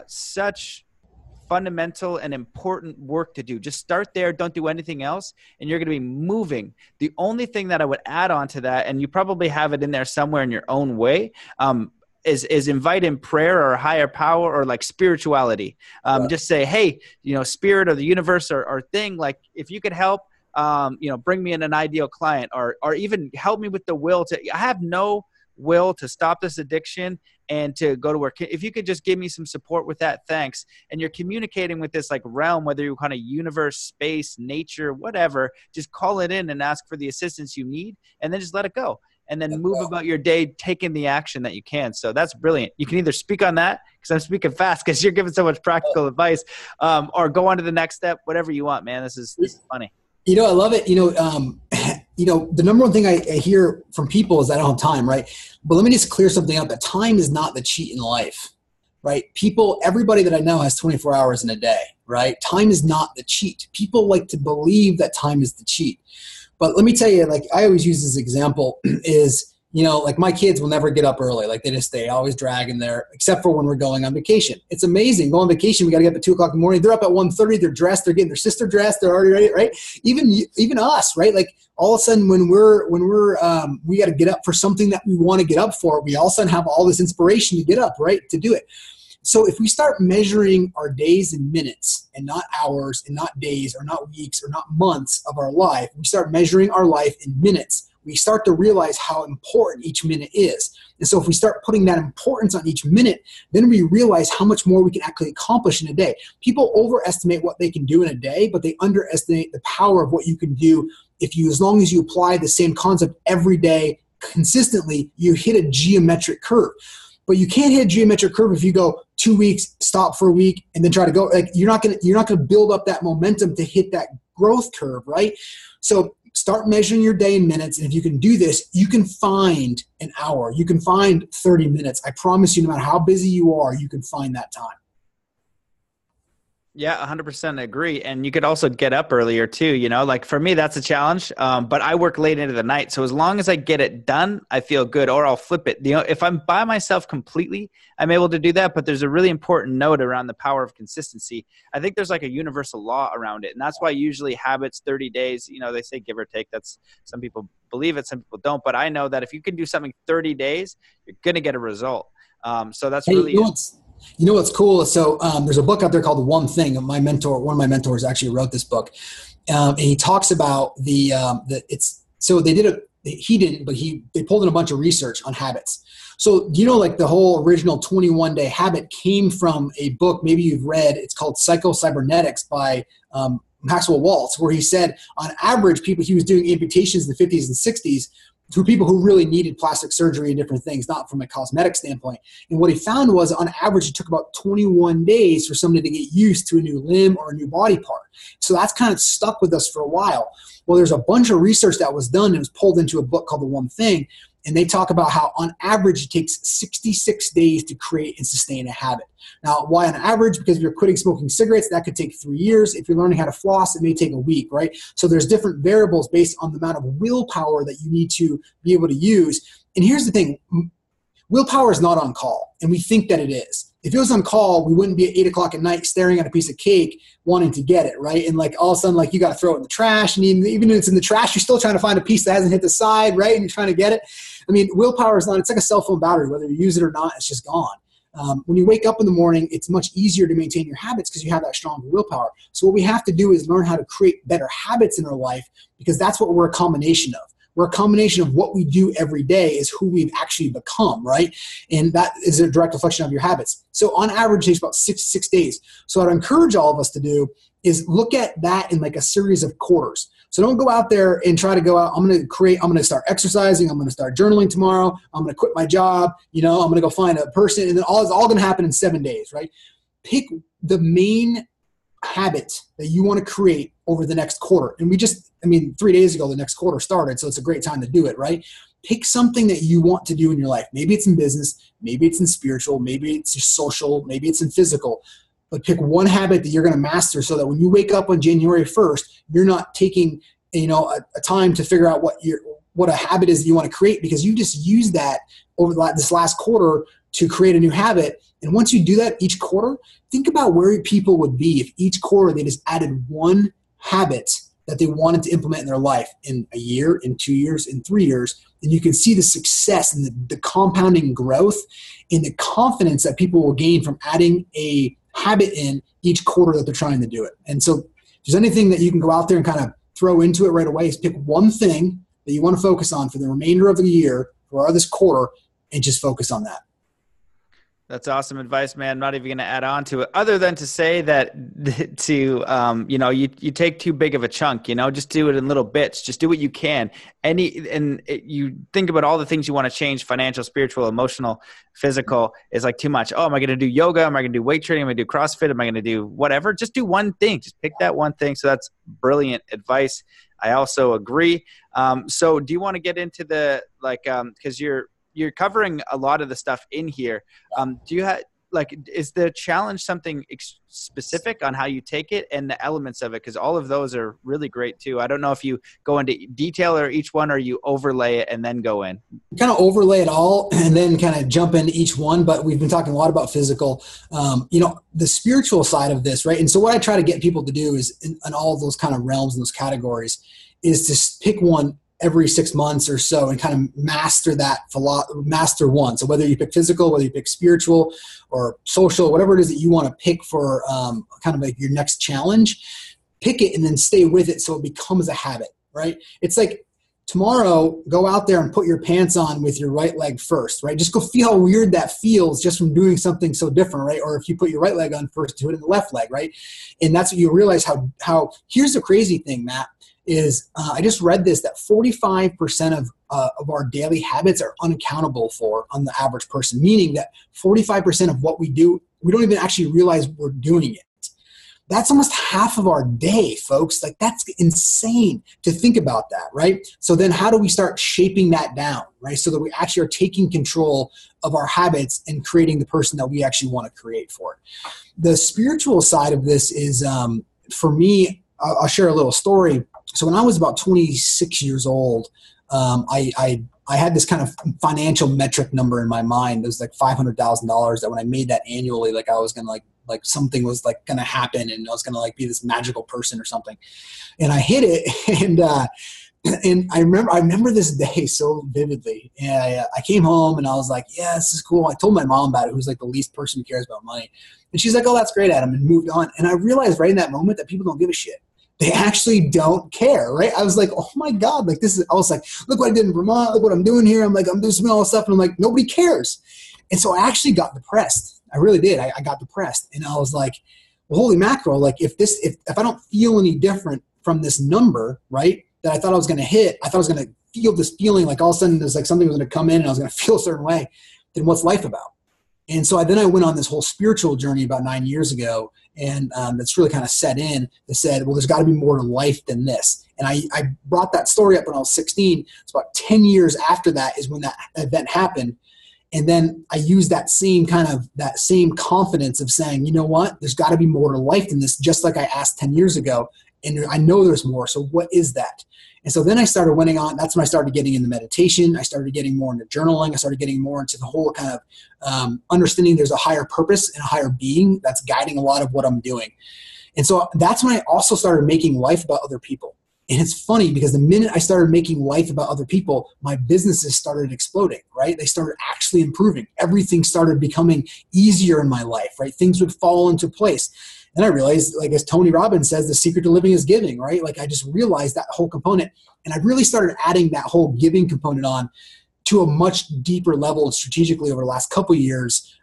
such fundamental and important work to do. Just start there. Don't do anything else. And you're going to be moving. The only thing that I would add on to that, and you probably have it in there somewhere in your own way, is invite in prayer or higher power or like spirituality. Just say, hey, spirit or the universe or thing, like if you could help, bring me in an ideal client or even help me with the will I have no will to stop this addiction and to go to work. If you could just give me some support with that, thanks. And you're communicating with this like realm, whether you kind of universe, space, nature, whatever, just call it in and ask for the assistance you need and then just let it go. And then move about your day, taking the action that you can. So that's brilliant. You can either speak on that, because I'm speaking fast because you're giving so much practical advice, or go on to the next step, whatever you want, man. This is funny. I love it. The number one thing I hear from people is I don't have time, right? But let me just clear something up. That time is not the cheat in life, right? Everybody that I know has 24 hours in a day, right? Time is not the cheat. People like to believe that time is the cheat. But let me tell you, like I always use this example is, like my kids will never get up early. Like they just stay always dragging there, except for when we're going on vacation. It's amazing. Go on vacation, we got to get up at 2 o'clock in the morning. They're up at 1:30. They're dressed. They're getting their sister dressed. They're already ready, right? Even us, right? Like all of a sudden when we got to get up for something that we want to get up for, we all of a sudden have all this inspiration to get up, right? To do it. So if we start measuring our days in minutes and not hours and not days or not weeks or not months of our life, we start measuring our life in minutes, we start to realize how important each minute is. And so if we start putting that importance on each minute, then we realize how much more we can actually accomplish in a day. People overestimate what they can do in a day, but they underestimate the power of what you can do as long as you apply the same concept every day consistently, you hit a geometric curve. But you can't hit a geometric curve if you go 2 weeks, stop for a week, and then try to go. Like you're not gonna build up that momentum to hit that growth curve, right? So start measuring your day in minutes, and if you can do this, you can find an hour, you can find 30 minutes. I promise you, no matter how busy you are, you can find that time. Yeah, 100% agree. And you could also get up earlier too, like for me, that's a challenge. But I work late into the night. So as long as I get it done, I feel good, or I'll flip it. If I'm by myself completely, I'm able to do that. But there's a really important note around the power of consistency. I think there's like a universal law around it. And that's why usually habits, 30 days, they say give or take. That's some people believe it, some people don't. But I know that if you can do something 30 days, you're going to get a result. So that's really You know what's cool? So there's a book out there called The One Thing. One of my mentors actually wrote this book. And he talks about they pulled in a bunch of research on habits. So, like the whole original 21-day habit came from a book maybe you've read. It's called Psycho-Cybernetics by Maxwell Waltz, where he said on average he was doing amputations in the 50s and 60s through people who really needed plastic surgery and different things, not from a cosmetic standpoint. And what he found was on average, it took about 21 days for somebody to get used to a new limb or a new body part. So that's kind of stuck with us for a while. Well, there's a bunch of research that was done and was pulled into a book called The One Thing. And they talk about how on average it takes 66 days to create and sustain a habit. Now, why on average? Because if you're quitting smoking cigarettes, that could take 3 years. If you're learning how to floss, it may take a week, right? So there's different variables based on the amount of willpower that you need to be able to use. And here's the thing. Willpower is not on call, and we think that it is. If it was on call, we wouldn't be at 8 o'clock at night staring at a piece of cake wanting to get it, right? And like all of a sudden, like you got to throw it in the trash. And even if it's in the trash, you're still trying to find a piece that hasn't hit the side, right? And you're trying to get it. I mean, willpower is not, it's like a cell phone battery. Whether you use it or not, it's just gone. When you wake up in the morning, it's much easier to maintain your habits because you have that strong willpower. So what we have to do is learn how to create better habits in our life, because that's what we're a combination of. We're a combination of what we do every day is who we've actually become, right? And that is a direct reflection of your habits. So on average, it takes about 6 days. So what I encourage all of us to do is look at that in like a series of quarters. So don't go out there and try to go out, I'm going to start exercising, I'm going to start journaling tomorrow, I'm going to quit my job, I'm going to go find a person, and then all going to happen in 7 days, right? Pick the main habit that you want to create over the next quarter. And 3 days ago, the next quarter started, so it's a great time to do it, right? Pick something that you want to do in your life. Maybe it's in business, maybe it's in spiritual, maybe it's social, maybe it's in physical. But pick one habit that you're going to master so that when you wake up on January 1st, you're not taking a time to figure out what a habit is that you want to create, because you just use that over this last quarter to create a new habit. And once you do that each quarter, think about where people would be if each quarter they just added one habit that they wanted to implement in their life in a year, in 2 years, in 3 years. And you can see the success and the compounding growth and the confidence that people will gain from adding a habit in each quarter that they're trying to do it. And so if there's anything that you can go out there and kind of throw into it right away, is pick one thing that you want to focus on for the remainder of the year or this quarter and just focus on that. That's awesome advice, man. I'm not even going to add on to it other than to say that you take too big of a chunk, just do it in little bits, just do what you can. You think about all the things you want to change, financial, spiritual, emotional, physical, is like too much. Oh, am I going to do yoga? Am I going to do weight training? Am I going to do CrossFit? Am I going to do whatever? Just do one thing. Just pick that one thing. So that's brilliant advice. I also agree. So do you want to get into the, cause you're covering a lot of the stuff in here. Do you have is the challenge something specific on how you take it and the elements of it? Because all of those are really great too. I don't know if you go into detail or each one, or you overlay it and then go in. Kind of overlay it all and then kind of jump into each one. But we've been talking a lot about physical, the spiritual side of this, right? And so what I try to get people to do is in all of those kind of realms and those categories is to pick one every 6 months or so and kind of master one. So whether you pick physical, whether you pick spiritual or social, whatever it is that you want to pick for kind of like your next challenge, pick it and then stay with it so it becomes a habit, right? It's like tomorrow, go out there and put your pants on with your right leg first, right? Just go feel how weird that feels just from doing something so different, right? Or if you put your right leg on first, do it in the left leg, right? And that's what you realize how here's the crazy thing, Matt, is I just read this, that 45% of our daily habits are unaccountable for on the average person, meaning that 45% of what we do, we don't even actually realize we're doing it. That's almost half of our day, folks. Like, that's insane to think about that, right? So then how do we start shaping that down, right? So that we actually are taking control of our habits and creating the person that we actually want to create for it. The spiritual side of this is, for me, I'll share a little story. So when I was about 26 years old, I had this kind of financial metric number in my mind. It was like $500,000 that when I made that annually, like I was going to like something was like going to happen and I was going to like be this magical person or something. And I hit it. And I remember this day so vividly. And I came home and I was like, yeah, this is cool. I told my mom about it, who's like the least person who cares about money. And she's like, oh, that's great, Adam, and moved on. And I realized right in that moment that people don't give a shit. They actually don't care, right? I was like, oh my God, like I was like, look what I did in Vermont, look what I'm doing here. I'm doing all this stuff. And I'm like, nobody cares. And so I actually got depressed. I really did. I got depressed. And I was like, well, holy mackerel, like if I don't feel any different from this number, right, that I thought I was going to hit, I thought I was going to feel this feeling like all of a sudden there's like something was going to come in and I was going to feel a certain way, then what's life about? And so then I went on this whole spiritual journey about 9 years ago, and that's really kind of set in that said, well, there's got to be more to life than this. And I brought that story up when I was 16. It's about 10 years after that is when that event happened. And then I used that same confidence of saying, you know what, there's got to be more to life than this, just like I asked 10 years ago. And I know there's more. So what is that? And so then I started winning on, that's when I started getting into meditation. I started getting more into journaling. I started getting more into the whole kind of understanding there's a higher purpose and a higher being that's guiding a lot of what I'm doing. And so that's when I also started making life about other people. And it's funny because the minute I started making life about other people, my businesses started exploding, right? They started actually improving. Everything started becoming easier in my life, right? Things would fall into place. And I realized, like as Tony Robbins says, the secret to living is giving, right? Like I just realized that whole component. And I really started adding that whole giving component on to a much deeper level strategically over the last couple of years,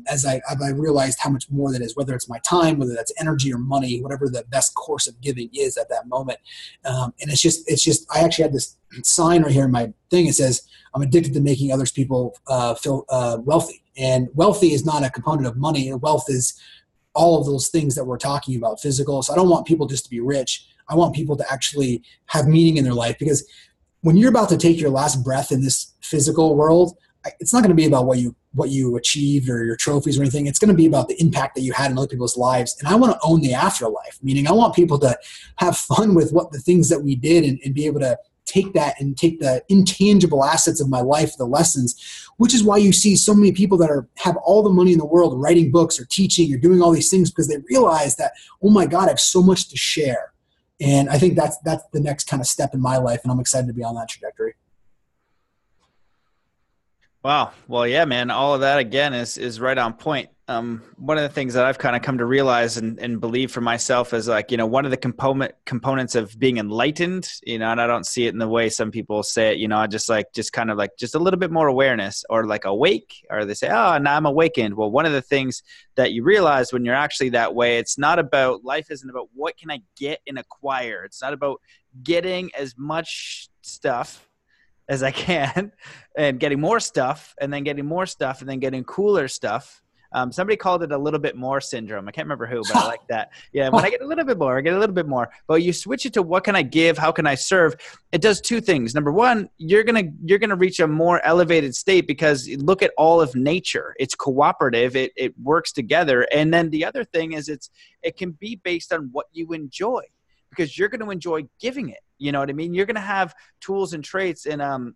as I realized how much more that is, whether it's my time, whether that's energy or money, whatever the best course of giving is at that moment. And it's just, I actually had this sign right here in my thing. It says, I'm addicted to making others people feel wealthy. And wealthy is not a component of money. Wealth is all of those things that we're talking about, physical. So I don't want people just to be rich. I want people to actually have meaning in their life, because when you're about to take your last breath in this physical world, it's not going to be about what you achieved or your trophies or anything. It's going to be about the impact that you had in other people's lives. And I want to own the afterlife, meaning I want people to have fun with what the things that we did and be able to take that and take the intangible assets of my life, the lessons, which is why you see so many people that have all the money in the world writing books or teaching or doing all these things, because they realize that, oh my God, I have so much to share. And I think that's the next kind of step in my life, and I'm excited to be on that trajectory. Wow. Well, yeah, man, all of that again is right on point. One of the things that I've kind of come to realize and believe for myself is like, one of the components of being enlightened, and I don't see it in the way some people say it, just a little bit more awareness, or like awake, or they say, oh, now I'm awakened. Well, one of the things that you realize when you're actually that way, it's not about, life isn't about what can I get and acquire. It's not about getting as much stuff as I can and getting more stuff and then getting more stuff and then getting cooler stuff. Somebody called it a little bit more syndrome. I can't remember who, but I like that. Yeah. When I get a little bit more, I get a little bit more, but you switch it to what can I give? How can I serve? It does two things. Number one, you're going to reach a more elevated state, because look at all of nature. It's cooperative. It works together. And then the other thing is it can be based on what you enjoy, because you're going to enjoy giving it. You know what I mean? You're going to have tools and traits. And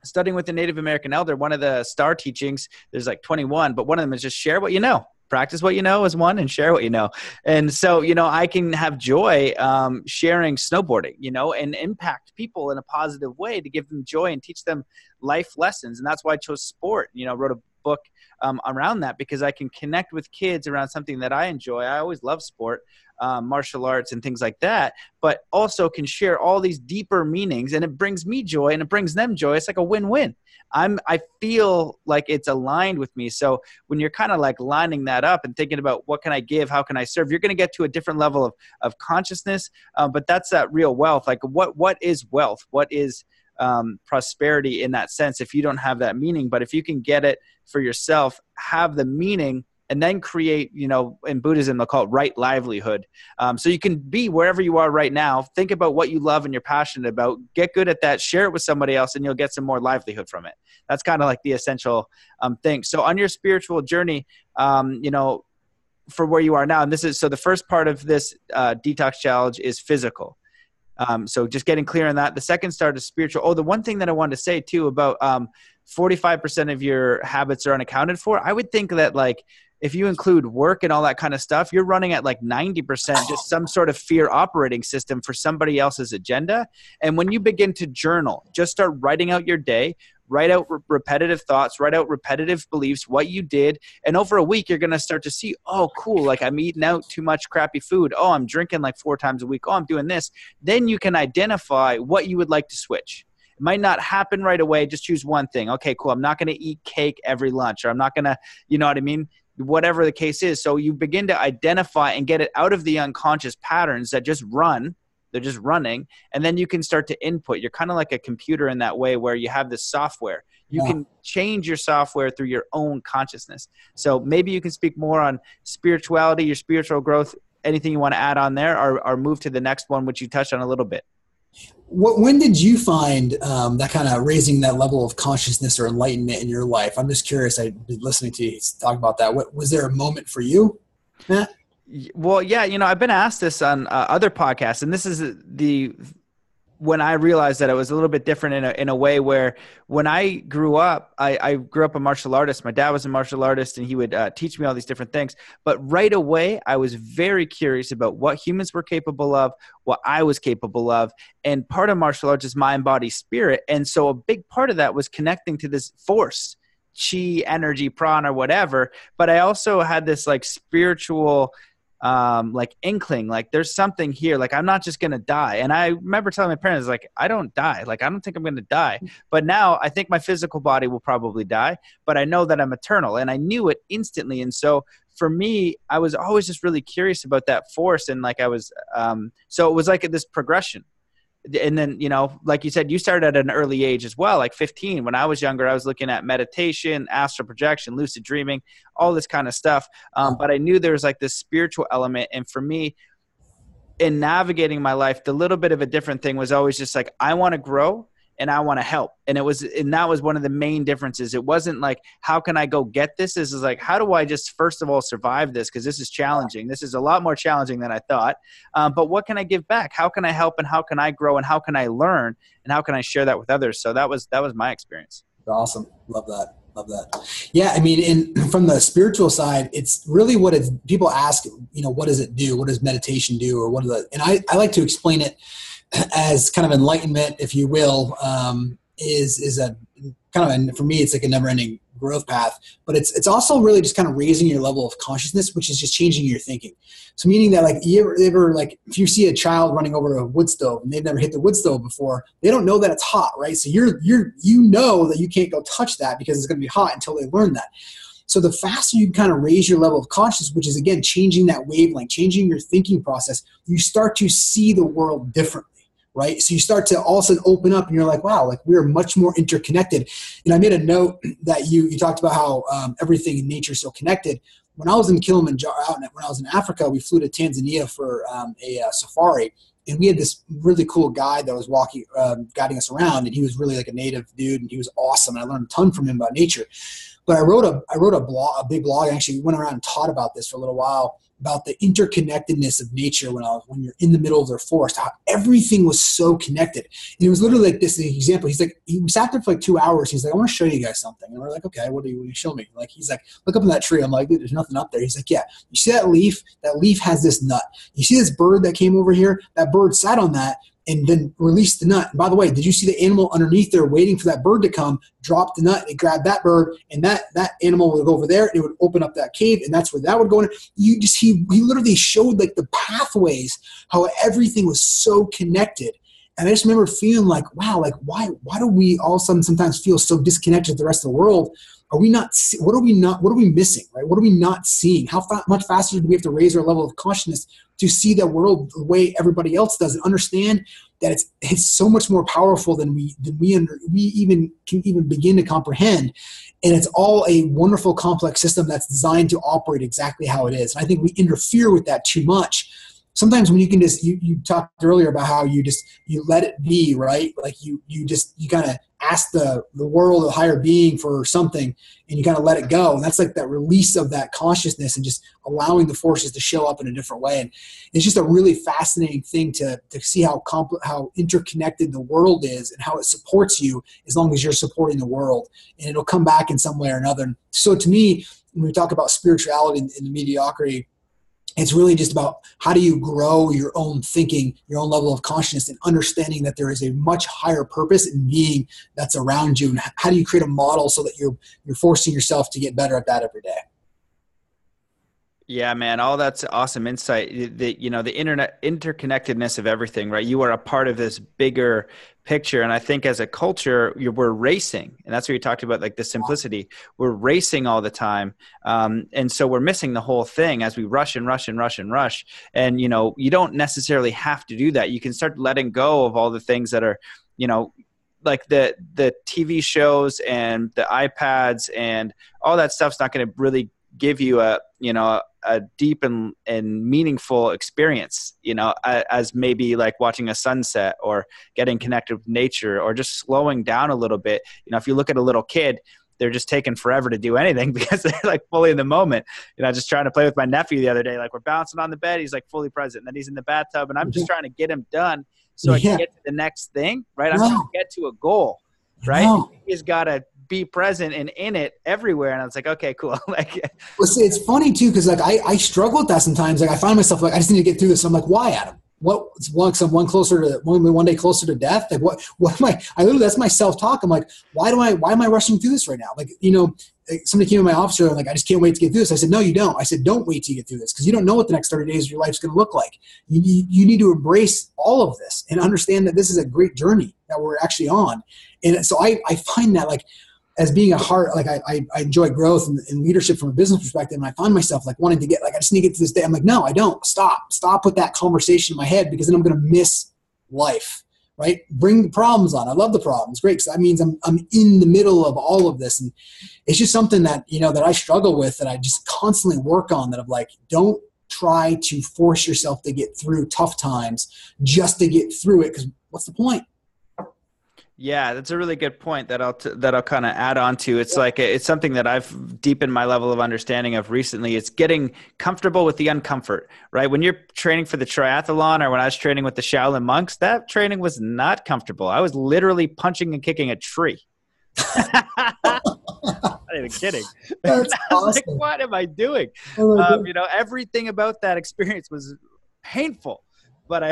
studying with the Native American elder, one of the star teachings, there's like 21, but one of them is just share what you know. Practice what you know is one, and share what you know. And so, I can have joy sharing snowboarding, and impact people in a positive way to give them joy and teach them life lessons. And that's why I chose sport, wrote a book around that, because I can connect with kids around something that I enjoy. I always love sport, martial arts and things like that, but also can share all these deeper meanings, and it brings me joy and it brings them joy. It's like a win-win. I feel like it's aligned with me. So when you're kind of like lining that up and thinking about what can I give, how can I serve, you're going to get to a different level of consciousness. But that's that real wealth. Like what is wealth? What is prosperity in that sense, if you don't have that meaning? But if you can get it for yourself, have the meaning, and then create, in Buddhism, they'll call it right livelihood. So you can be wherever you are right now. Think about what you love and you're passionate about. Get good at that. Share it with somebody else, and you'll get some more livelihood from it. That's kind of like the essential thing. So on your spiritual journey, for where you are now, and so the first part of this detox challenge is physical. So just getting clear on that. The second start is spiritual. Oh, the one thing that I wanted to say too about 45% of your habits are unaccounted for. I would think that like if you include work and all that kind of stuff, you're running at like 90% just some sort of fear operating system for somebody else's agenda. And when you begin to journal, just start writing out your day, write out repetitive thoughts, write out repetitive beliefs, what you did. And over a week, you're going to start to see, oh, cool. Like I'm eating out too much crappy food. Oh, I'm drinking like 4 times a week. Oh, I'm doing this. Then you can identify what you would like to switch. It might not happen right away. Just choose one thing. Okay, cool. I'm not going to eat cake every lunch, or I'm not going to, you know what I mean? Whatever the case is. So you begin to identify and get it out of the unconscious patterns that just run. They're just running. And then you can start to input. You're kind of like a computer in that way, where you have this software. You can change your software through your own consciousness. So maybe you can speak more on spirituality, your spiritual growth, anything you want to add on there, or move to the next one, which you touched on a little bit. When did you find that kind of raising that level of consciousness or enlightenment in your life? I'm just curious. I've been listening to you talk about that. Was there a moment for you? Matt? Well, yeah, I've been asked this on other podcasts, and this is when I realized that it was a little bit different in a way where when I grew up, I grew up a martial artist. My dad was a martial artist, and he would teach me all these different things. But right away, I was very curious about what humans were capable of, what I was capable of. And part of martial arts is mind, body, spirit. And so a big part of that was connecting to this force, chi, energy, prana, whatever. But I also had this like spiritual like inkling, like there's something here, like I'm not just gonna die. And I remember telling my parents, like, I don't die, like I don't think I'm gonna die. But now I think my physical body will probably die, but I know that I'm eternal, and I knew it instantly. And so for me, I was always just really curious about that force, and like I was so it was like this progression. And then, you know, like you said, you started at an early age as well, like 15. When I was younger, I was looking at meditation, astral projection, lucid dreaming, all this kind of stuff. But I knew there was like this spiritual element. And for me, in navigating my life, the little bit of a different thing was always just like, I want to grow and I want to help. And that was one of the main differences. It wasn't like, how can I go get this? This is like, how do I just, first of all, survive this? Because this is challenging. This is a lot more challenging than I thought. But what can I give back? How can I help, and how can I grow, and how can I learn, and how can I share that with others? So that was my experience. Awesome. Love that. Love that. Yeah. I mean, from the spiritual side, it's really what people ask, you know, what does it do? What does meditation do? Or and I like to explain it as kind of enlightenment, if you will, is a kind of, for me, it's like a never ending growth path, but it's also really just kind of raising your level of consciousness, which is just changing your thinking. So meaning that like you ever like, if you see a child running over a wood stove and they've never hit the wood stove before, they don't know that it's hot, right? So you know that you can't go touch that because it's going to be hot until they learn that. So the faster you kind of raise your level of consciousness, which is again, changing that wavelength, changing your thinking process, you start to see the world differently. Right. So you start to all of a sudden open up and you're like, wow, like we're much more interconnected. And I made a note that you talked about how everything in nature is so connected. When I was in Kilimanjaro, when I was in Africa, we flew to Tanzania for a safari. And we had this really cool guide that was guiding us around. And he was really like a native dude. And he was awesome. And I learned a ton from him about nature. But I wrote a big blog. I actually went around and taught about this for a little while, about the interconnectedness of nature when you're in the middle of their forest, how everything was so connected. And it was literally like this example. He's like, he sat there for like 2 hours. He's like, I want to show you guys something. And we're like, okay, what do you show me? Like, he's like, look up in that tree. I'm like, dude, there's nothing up there. He's like, yeah, you see that leaf? That leaf has this nut. You see this bird that came over here? That bird sat on that and then released the nut. And by the way, did you see the animal underneath there waiting for that bird to come, drop the nut, and grab that bird, and that animal would go over there, and it would open up that cave, and that's where that would go in. He literally showed like the pathways, how everything was so connected. And I just remember feeling like, wow, like why do we all of a sudden sometimes feel so disconnected to the rest of the world? What are we missing, right? What are we not seeing? How much faster do we have to raise our level of consciousness to see the world the way everybody else does and understand that it's so much more powerful than we even can begin to comprehend. And it's all a wonderful complex system that's designed to operate exactly how it is. And I think we interfere with that too much. Sometimes when you can just, you talked earlier about how you let it be, right? Like you kind of ask the world, the higher being for something, and you kind of let it go. And that's like that release of that consciousness and just allowing the forces to show up in a different way. And it's just a really fascinating thing to see how interconnected the world is and how it supports you as long as you're supporting the world. And it'll come back in some way or another. And so to me, when we talk about spirituality in the mediocrity, it's really just about how do you grow your own thinking, your own level of consciousness, and understanding that there is a much higher purpose in being that's around you. And how do you create a model so that you're forcing yourself to get better at that every day? Yeah, man, all that's awesome insight. The interconnectedness of everything, right? You are a part of this bigger picture. And I think as a culture, we're racing. And that's what you talked about, like the simplicity. We're racing all the time. And so we're missing the whole thing as we rush and rush and rush and rush. And, you know, you don't necessarily have to do that. You can start letting go of all the things that are, you know, like the TV shows and the iPads and all that stuff's not going to really give you a deep and meaningful experience, you know, as maybe like watching a sunset or getting connected with nature or just slowing down a little bit. You know, if you look at a little kid, they're just taking forever to do anything because they're like fully in the moment. You know, just trying to play with my nephew the other day, like we're bouncing on the bed. He's like fully present. And then he's in the bathtub and I'm just trying to get him done so I can Yeah. get to the next thing, right? I'm No. trying to get to a goal, right? No. You just got to be present and in it everywhere. And I was like, okay, cool. Like, Well, see, it's funny too, because like I struggle with that sometimes. Like I find myself like I just need to get through this. I'm like, why, Adam? What's one closer to one day closer to death? Like what am I literally, that's my self-talk. I'm like, why am I rushing through this right now? Like, somebody came in my office and like, I just can't wait to get through this. I said, no, you don't. I said, don't wait till you get through this, because you don't know what the next 30 days of your life's going to look like. You need to embrace all of this and understand that this is a great journey that we're actually on. And so I find that like, as being a heart, like I enjoy growth and leadership from a business perspective. And I find myself like wanting to get, like, I just need to get to this day. I'm like, no, I don't. Stop with that conversation in my head, because then I'm going to miss life, right? Bring the problems on. I love the problems. Great. Because that means I'm in the middle of all of this. And it's just something that, that I struggle with, that I just constantly work on, that I'm like, don't try to force yourself to get through tough times just to get through it. Because what's the point? Yeah, that's a really good point that I'll kind of add on to. It's like, it's something that I've deepened my level of understanding of recently. It's getting comfortable with the uncomfort, right? When you're training for the triathlon, or when I was training with the Shaolin monks, that training was not comfortable. I was literally punching and kicking a tree. Not even kidding. That's I was awesome. like, what am I doing? Everything about that experience was painful. But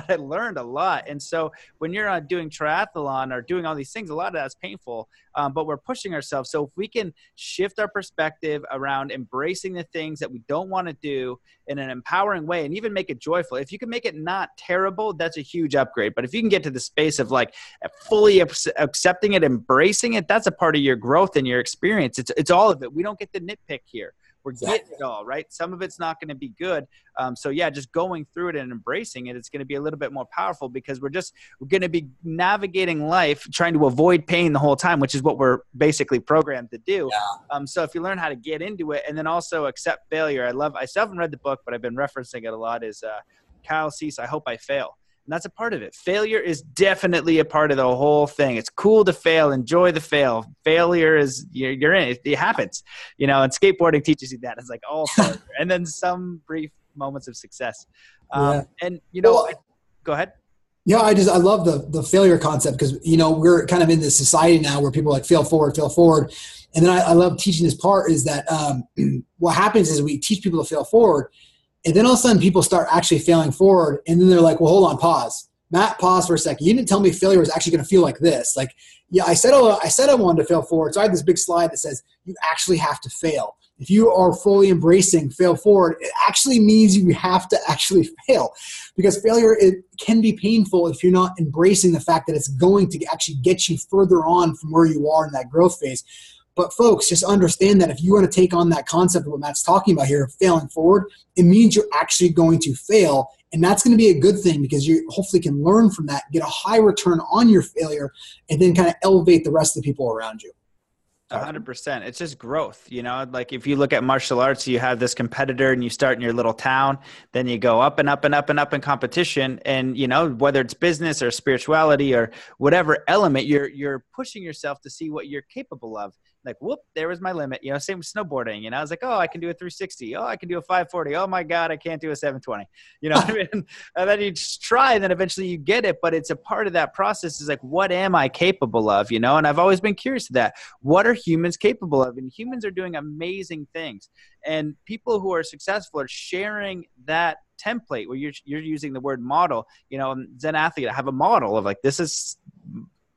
I learned a lot. And so when you're doing triathlon or doing all these things, a lot of that's painful, but we're pushing ourselves. So if we can shift our perspective around embracing the things that we don't want to do in an empowering way, and even make it joyful, if you can make it not terrible, that's a huge upgrade. But if you can get to the space of like fully accepting it, embracing it, that's a part of your growth and your experience. It's all of it. We don't get to nitpick here. We're getting it all, right? Some of it's not going to be good. So yeah, just going through it and embracing it, it's going to be a little bit more powerful, because we're going to be navigating life trying to avoid pain the whole time, which is what we're basically programmed to do. Yeah. So if you learn how to get into it and then also accept failure, I still haven't read the book, but I've been referencing it a lot, is Kyle Cease, I Hope I Fail. And that's a part of it. Failure is definitely a part of the whole thing. It's cool to fail. Enjoy the fail. Failure is, you're in it. It happens. And skateboarding teaches you that. It's like all failure. And then some brief moments of success. And, go ahead. Yeah, I love the failure concept, because, we're kind of in this society now where people are like fail forward. And then I love teaching this part, is that what happens is we teach people to fail forward. And then all of a sudden people start actually failing forward. And then they're like, well, hold on, pause. Matt, pause for a second. You didn't tell me failure was actually going to feel like this. Like, yeah, I said I wanted to fail forward. So I have this big slide that says you actually have to fail. If you are fully embracing fail forward, it actually means you have to actually fail, because failure, it can be painful if you're not embracing the fact that it's going to actually get you further on from where you are in that growth phase. But folks, just understand that if you want to take on that concept of what Matt's talking about here, failing forward, it means you're actually going to fail. And that's going to be a good thing, because you hopefully can learn from that, get a high return on your failure, and then kind of elevate the rest of the people around you. 100%. It's just growth. Like if you look at martial arts, you have this competitor and you start in your little town, then you go up and up and up and up in competition. And, whether it's business or spirituality or whatever element, you're pushing yourself to see what you're capable of. Like, whoop, there was my limit. Same with snowboarding. I was like, oh, I can do a 360. Oh, I can do a 540. Oh my God, I can't do a 720. What I mean? And then you just try, and then eventually you get it. But it's a part of that process, is like, what am I capable of? And I've always been curious to that. What are humans capable of? And humans are doing amazing things. And people who are successful are sharing that template, where you're using the word model. Zen athlete, I have a model of like, this is,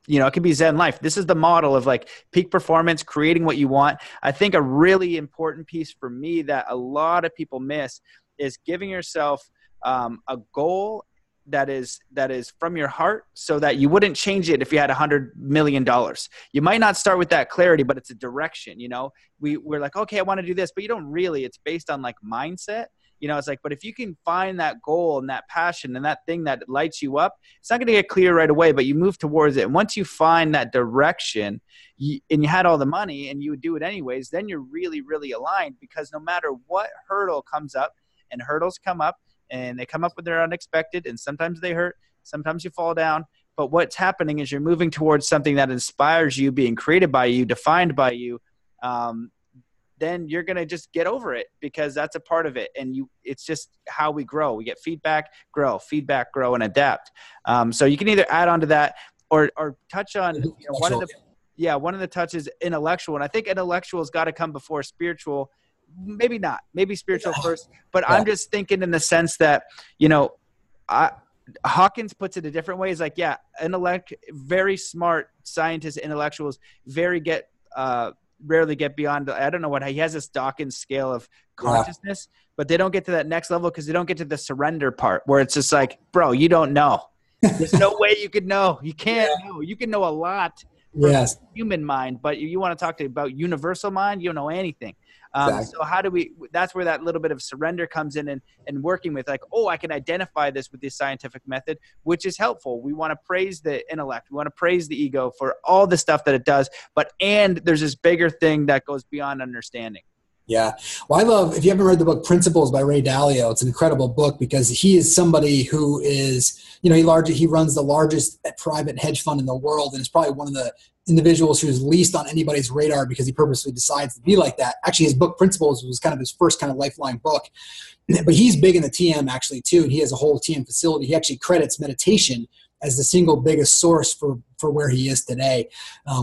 it could be Zen life. This is the model of like peak performance, creating what you want. I think a really important piece for me that a lot of people miss is giving yourself a goal that is from your heart, so that you wouldn't change it if you had $100 million. You might not start with that clarity, but it's a direction. We're like, okay, I want to do this, but you don't really. It's based on like mindset. It's like, but if you can find that goal and that passion and that thing that lights you up, it's not going to get clear right away, but you move towards it. And once you find that direction, and you had all the money and you would do it anyways, then you're really, really aligned, because no matter what hurdle comes up, and hurdles come up and they come up when they're unexpected, and sometimes they hurt, sometimes you fall down. But what's happening is you're moving towards something that inspires you, being created by you, defined by you, then you're going to just get over it, because that's a part of it. And it's just how we grow. We get feedback, grow, and adapt. So you can either add on to that or touch on one of the touches, intellectual. And I think intellectual has got to come before spiritual. Maybe not, maybe spiritual first, but I'm just thinking in the sense that, Hawkins puts it a different way. He's like, very smart scientists, intellectuals, rarely get beyond, I don't know what, he has this Dawkins scale of consciousness, but they don't get to that next level because they don't get to the surrender part, where it's just like, bro, you don't know. There's no way you could know. You can't know. You can know a lot from human mind, but you want to talk about universal mind, you don't know anything. So how do that's where that little bit of surrender comes in, and working with like, I can identify this with this scientific method, which is helpful. We want to praise the intellect. We want to praise the ego for all the stuff that it does. And there's this bigger thing that goes beyond understanding. Yeah. Well, I love, if you haven't read the book Principles by Ray Dalio, it's an incredible book because he is somebody who is, he runs the largest private hedge fund in the world. And is probably one of the individuals who's least on anybody's radar because he purposely decides to be like that. Actually, his book Principles was kind of his first kind of lifeline book, but he's big in the TM actually too. And he has a whole TM facility. He actually credits meditation as the single biggest source for where he is today,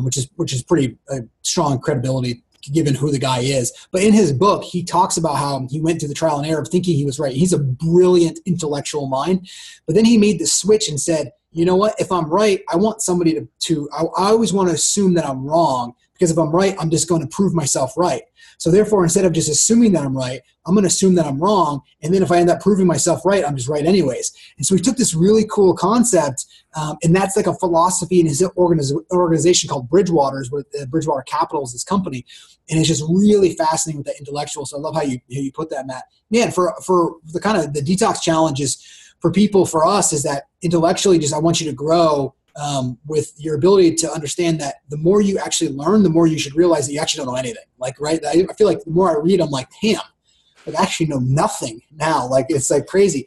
which is pretty strong credibility given who the guy is. But in his book, he talks about how he went through the trial and error of thinking he was right. He's a brilliant intellectual mind. But then he made the switch and said, you know what, if I'm right, I want somebody I always want to assume that I'm wrong, because if I'm right, I'm just going to prove myself right. So therefore, instead of just assuming that I'm right, I'm going to assume that I'm wrong. And then if I end up proving myself right, I'm just right anyways. And so he took this really cool concept, and that's like a philosophy in his organization called Bridgewater's, where Bridgewater Capital is this company. And it's just really fascinating with that intellectual. So I love how you put that, Matt. Man, for the kind of the detox challenges for people, for us, is that intellectually, I want you to grow with your ability to understand that the more you actually learn, the more you should realize that you actually don't know anything. Like, right? I feel like the more I read, I'm like, damn, I actually know nothing now. Like, it's like crazy.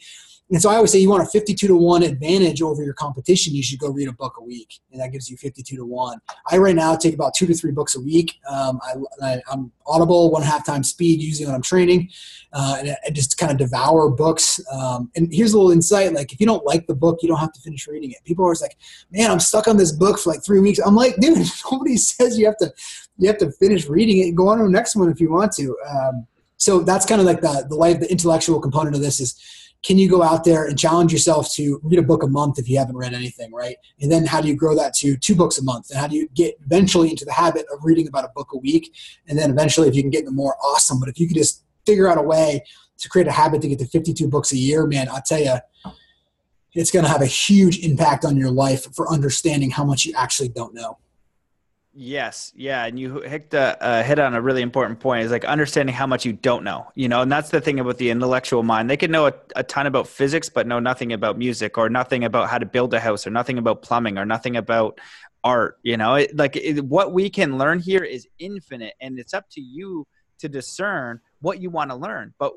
And so I always say, you want a 52-1 advantage over your competition, you should go read a book a week. And that gives you 52-1. I right now take about 2 to 3 books a week. I'm Audible 1.5 times speed usually when I'm training. And I just kind of devour books. And here's a little insight. Like, if you don't like the book, you don't have to finish reading it. People are always like, man, I'm stuck on this book for like 3 weeks. I'm like, dude, nobody says you have to finish reading it and go on to the next one if you want to. So that's kind of like the intellectual component of this is, can you go out there and challenge yourself to read a book a month if you haven't read anything, right? And then how do you grow that to 2 books a month? And how do you get eventually into the habit of reading about a book a week? And then eventually, if you can get into more, awesome. But if you could just figure out a way to create a habit to get to 52 books a year, man, I'll tell you, it's going to have a huge impact on your life for understanding how much you actually don't know. Yes. Yeah. And you hit on a really important point, is like understanding how much you don't know, and that's the thing about the intellectual mind. They can know a ton about physics, but know nothing about music, or nothing about how to build a house, or nothing about plumbing, or nothing about art. What we can learn here is infinite, and it's up to you to discern what you want to learn. But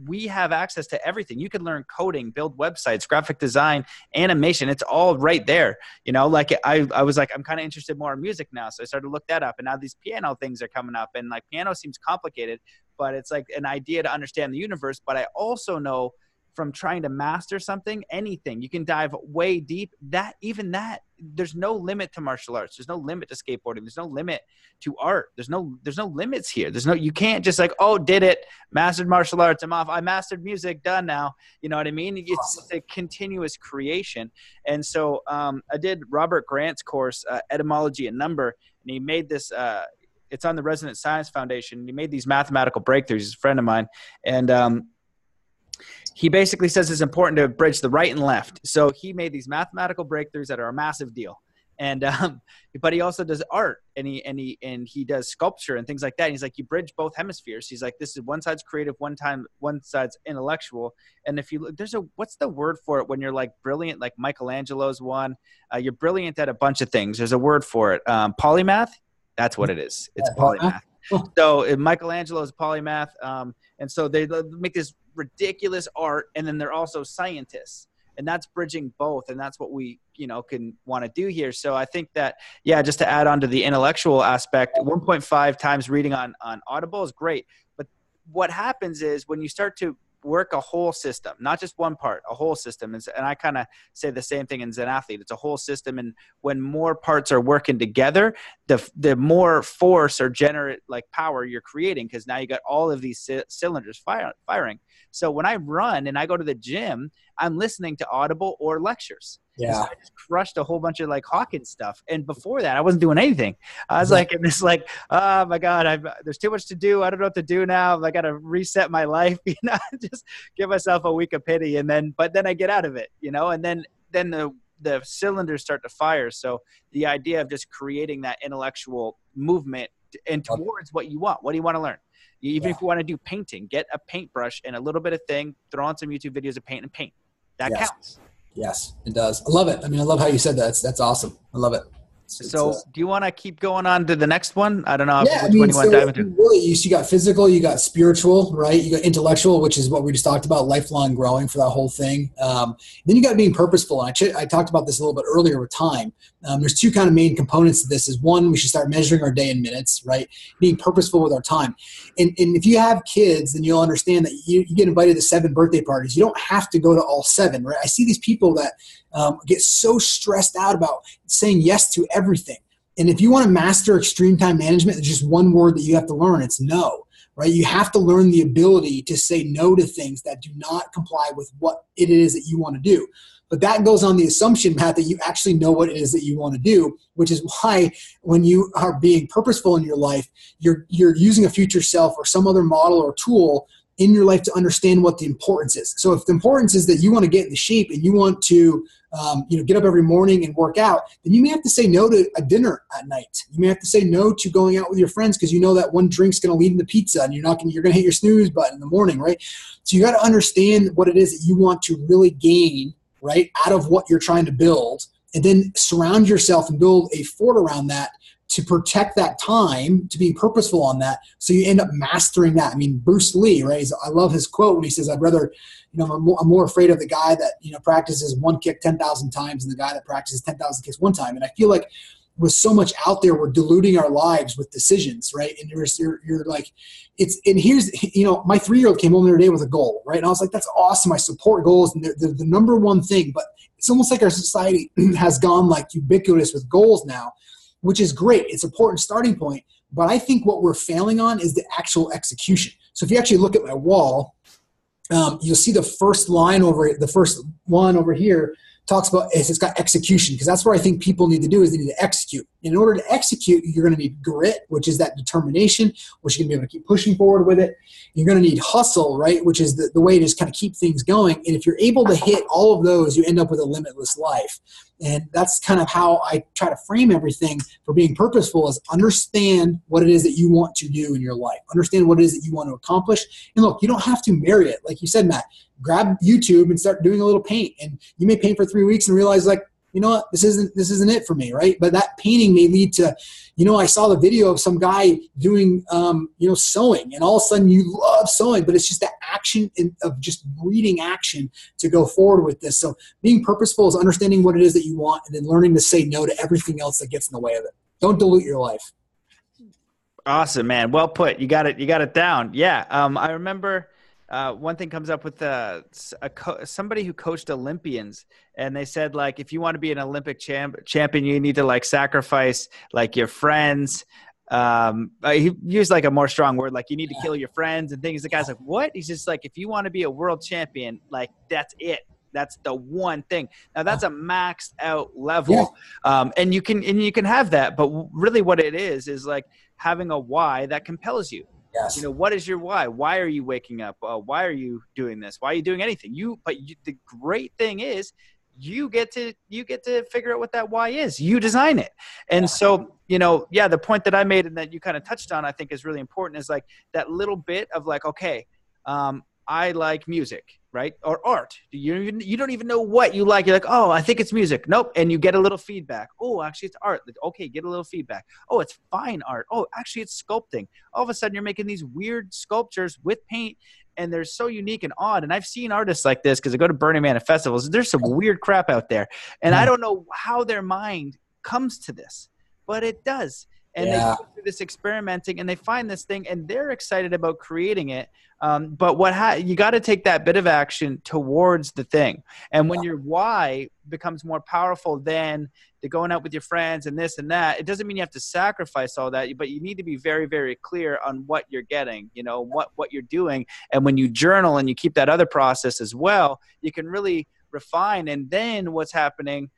we have access to everything. You can learn coding, build websites, graphic design, animation. It's all right there. I was like, I'm kind of interested more in music now. So I started to look that up, and now these piano things are coming up, and like piano seems complicated, but it's like an idea to understand the universe. But I also know from trying to master something, anything, you can dive way deep. There's no limit to martial arts. There's no limit to skateboarding. There's no limit to art. There's no limits here. You can't just like, did it, mastered martial arts, I'm off. I mastered music, done now. You know what I mean? It's a continuous creation. And so I did Robert Grant's course, Etymology and Number, and he made this, it's on the Resonant Science Foundation. And he made these mathematical breakthroughs. He's a friend of mine. And, he basically says it's important to bridge the right and left. So he made these mathematical breakthroughs that are a massive deal. And but he also does art, and he does sculpture and things like that. And he's like, you bridge both hemispheres. He's like, this is one side's creative, one side's intellectual. And if you look, what's the word for it when you're like brilliant, like Michelangelo's one? You're brilliant at a bunch of things. There's a word for it. Polymath. That's what it is. It's polymath. So Michelangelo's polymath. And so they make this ridiculous art, and then they're also scientists. And that's bridging both. And that's what we, can want to do here. So I think that, yeah, just to add on to the intellectual aspect, 1.5 times reading on Audible is great. But what happens is when you start to work a whole system, not just one part, a whole system. And I kind of say the same thing in Zen Athlete. It's a whole system. And when more parts are working together, the more force or generate like power you're creating, because now you got all of these cylinders firing. So when I run and I go to the gym, I'm listening to Audible or lectures. Yeah. So I just crushed a whole bunch of like Hawkins stuff. And before that, I wasn't doing anything. I was like, in this like, oh my God, there's too much to do. I don't know what to do now. I got to reset my life, just give myself a week of pity. But then I get out of it, and then the cylinders start to fire. So the idea of just creating that intellectual movement and towards what you want. What do you want to learn? Even if you want to do painting, get a paintbrush and a little bit of thing, throw on some YouTube videos of paint and paint. That counts. Yes, it does. I love it. I mean, I love how you said that. That's awesome. I love it. So do you want to keep going on to the next one? I don't know. Yeah, which one you want to dive into. Really, you got physical, you got spiritual, right? You got intellectual, which is what we just talked about, lifelong growing for that whole thing. Then you got being purposeful. And I talked about this a little bit earlier with time. There's two kind of main components to this. Is one, we should start measuring our day in minutes, right? Being purposeful with our time. And if you have kids, then you'll understand that you get invited to 7 birthday parties. You don't have to go to all 7, right? I see these people that get so stressed out about saying yes to everything. And if you want to master extreme time management, there's just one word that you have to learn. It's no, right? You have to learn the ability to say no to things that do not comply with what it is that you want to do. But that goes on the assumption, Matt, that you actually know what it is that you want to do, which is why when you are being purposeful in your life, you're using a future self or some other model or tool in your life to understand what the importance is. So if the importance is that you want to get into shape and you want to get up every morning and work out, then you may have to say no to a dinner at night. You may have to say no to going out with your friends because you know that one drink's going to lead into pizza and you're going to hit your snooze button in the morning, right? So you got to understand what it is that you want to really gain, right, out of what you're trying to build, and then surround yourself and build a fort around that to protect that time, to be purposeful on that, so you end up mastering that. I mean, Bruce Lee, right? I love his quote when he says, "I'd rather, I'm more afraid of the guy that practices one kick 10,000 times than the guy that practices 10,000 kicks one time." And I feel like with so much out there, we're diluting our lives with decisions, right? And you're like, and here's, my 3-year-old came home the other day with a goal, right? And I was like, that's awesome. I support goals, and they're the number one thing. But it's almost like our society has gone like ubiquitous with goals now, which is great. It's an important starting point. But I think what we're failing on is the actual execution. So if you actually look at my wall, you'll see the first line the first one over here talks about, it's got execution, because that's what I think people need to do, is they need to execute. In order to execute, you're going to need grit, which is that determination, which you're going to be able to keep pushing forward with it. You're going to need hustle, right, which is the way to just kind of keep things going. And if you're able to hit all of those, you end up with a limitless life. And that's kind of how I try to frame everything for being purposeful, is understand what it is that you want to do in your life. Understand what it is that you want to accomplish. And look, you don't have to marry it. Like you said, Matt, grab YouTube and start doing a little paint. And you may paint for 3 weeks and realize, like, you know what, this isn't it for me, right? But that painting may lead to, I saw the video of some guy doing, sewing, and all of a sudden you love sewing, but it's just that action of just breeding action to go forward with this. So being purposeful is understanding what it is that you want, and then learning to say no to everything else that gets in the way of it. Don't dilute your life. Awesome, man. Well put. You got it down. Yeah. I remember, one thing comes up with somebody who coached Olympians, and they said, like, if you want to be an Olympic champion, you need to like sacrifice like your friends. He used like a more strong word, like you need to kill your friends and things. The guy's like, what? He's just like, if you want to be a world champion, like that's it. That's the one thing. Now that's a maxed out level. Yeah. And you can have that, but really what it is like having a why that compels you. Yes. What is your why? Why are you waking up? Why are you doing this? Why are you doing anything? The great thing is you get to figure out what that why is. You design it. And so, the point that I made and that you kind of touched on, I think is really important, is like that little bit of like, okay, I like music. right? Or art. You don't even know what you like. You're like, oh, I think it's music. Nope. And you get a little feedback. Oh, actually it's art. Okay, get a little feedback. Oh, it's fine art. Oh, actually it's sculpting. All of a sudden you're making these weird sculptures with paint, and they're so unique and odd. And I've seen artists like this because I go to Burning Man festivals. There's some weird crap out there. And I don't know how their mind comes to this, but it does. And they go through this experimenting, and they find this thing, and they're excited about creating it. But you got to take that bit of action towards the thing. And when your why becomes more powerful than the going out with your friends and this and that, it doesn't mean you have to sacrifice all that, but you need to be very, very clear on what you're getting, what you're doing. And when you journal and you keep that other process as well, you can really refine. And then what's happening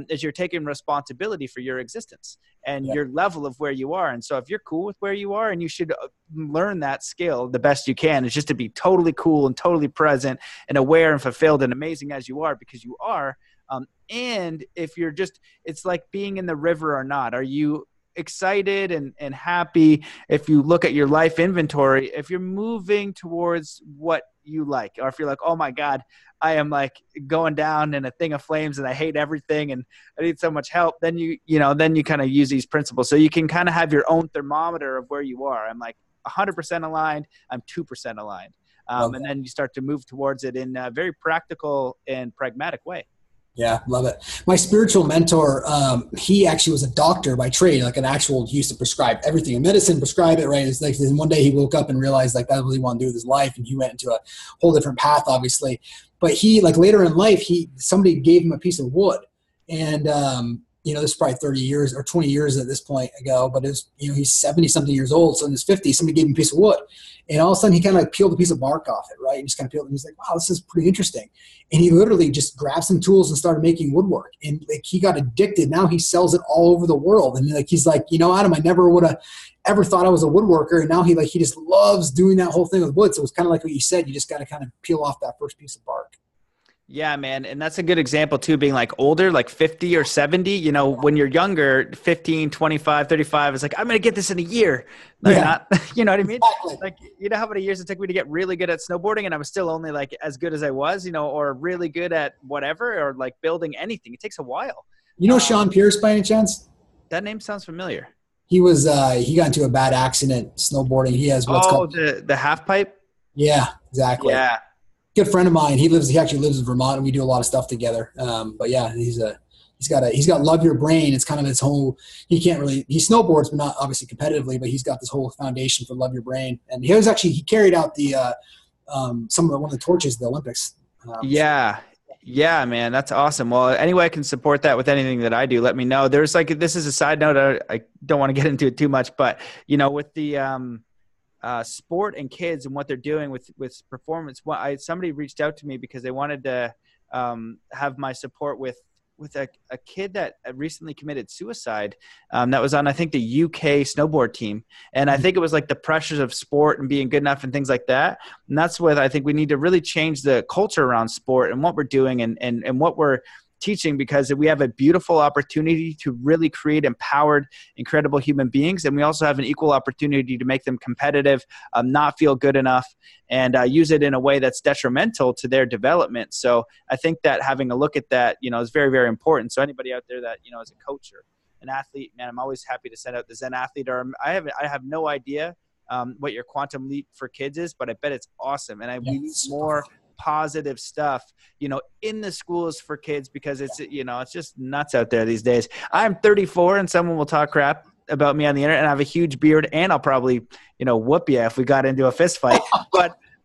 is you're taking responsibility for your existence and your level of where you are. And so if you're cool with where you are, and you should learn that skill the best you can, is just to be totally cool and totally present and aware and fulfilled and amazing as you are, because you are. And if you're just, it's like being in the river or not. Are you excited and happy? If you look at your life inventory, if you're moving towards what you like, or if you're like, oh my God, I am like going down in a thing of flames and I hate everything and I need so much help, then you kind of use these principles. So you can kind of have your own thermometer of where you are. I'm like 100% aligned. I'm 2% aligned. And then you start to move towards it in a very practical and pragmatic way. Yeah, love it. My spiritual mentor, he actually was a doctor by trade, like he used to prescribe everything in medicine, prescribe it, right? It's like one day he woke up and realized like that's what he wanted to do with his life, and he went into a whole different path, obviously. But he, like later in life, somebody gave him a piece of wood, and this is probably 30 years or 20 years at this point ago, but it's, he's 70 something years old. So in his 50s, somebody gave him a piece of wood, and all of a sudden he kind of like peeled a piece of bark off it, right? And just kind of peeled it. And he's like, wow, this is pretty interesting. And he literally just grabbed some tools and started making woodwork. And like, he got addicted. Now he sells it all over the world. And like, he's like, Adam, I never would have ever thought I was a woodworker. And now he just loves doing that whole thing with wood. So it's kind of like what you said, you just got to kind of peel off that first piece of bark. Yeah, man. And that's a good example too, being like older, like 50 or 70, when you're younger, 15, 25, 35, it's like, I'm going to get this in a year. No, you're not. You know what I mean? Exactly. Like, how many years it took me to get really good at snowboarding, and I was still only like as good as I was, or really good at whatever, or like building anything. It takes a while. Sean Pierce by any chance? That name sounds familiar. He was, he got into a bad accident snowboarding. He has what's called the half pipe. Yeah, exactly. Yeah. Good friend of mine. He actually lives in Vermont, and we do a lot of stuff together. But yeah, he's got Love Your Brain. It's kind of his whole, he snowboards, but not obviously competitively, but he's got this whole foundation for Love Your Brain. And he carried out one of the torches at the Olympics. Yeah, man, that's awesome. Well, any way I can support that with anything that I do, let me know. There's this is a side note. I don't want to get into it too much, but with the, sport and kids and what they're doing with performance. Somebody reached out to me because they wanted to have my support with a kid that recently committed suicide. That was on, I think, the UK snowboard team. And I think it was like the pressures of sport and being good enough and things like that. And that's what I think we need to really change the culture around sport and what we're doing and what we're teaching, because we have a beautiful opportunity to really create empowered, incredible human beings. And we also have an equal opportunity to make them competitive, not feel good enough, and use it in a way that's detrimental to their development. So I think that having a look at that, is very, very important. So anybody out there that, is a coach or an athlete, man, I'm always happy to send out the Zen Athlete. Or I have no idea what your Quantum Leap for Kids is, but I bet it's awesome. And we need more positive stuff, in the schools for kids, because it's, it's just nuts out there these days. I'm 34 and someone will talk crap about me on the internet, and I have a huge beard, and I'll probably, whoop you if we got into a fist fight,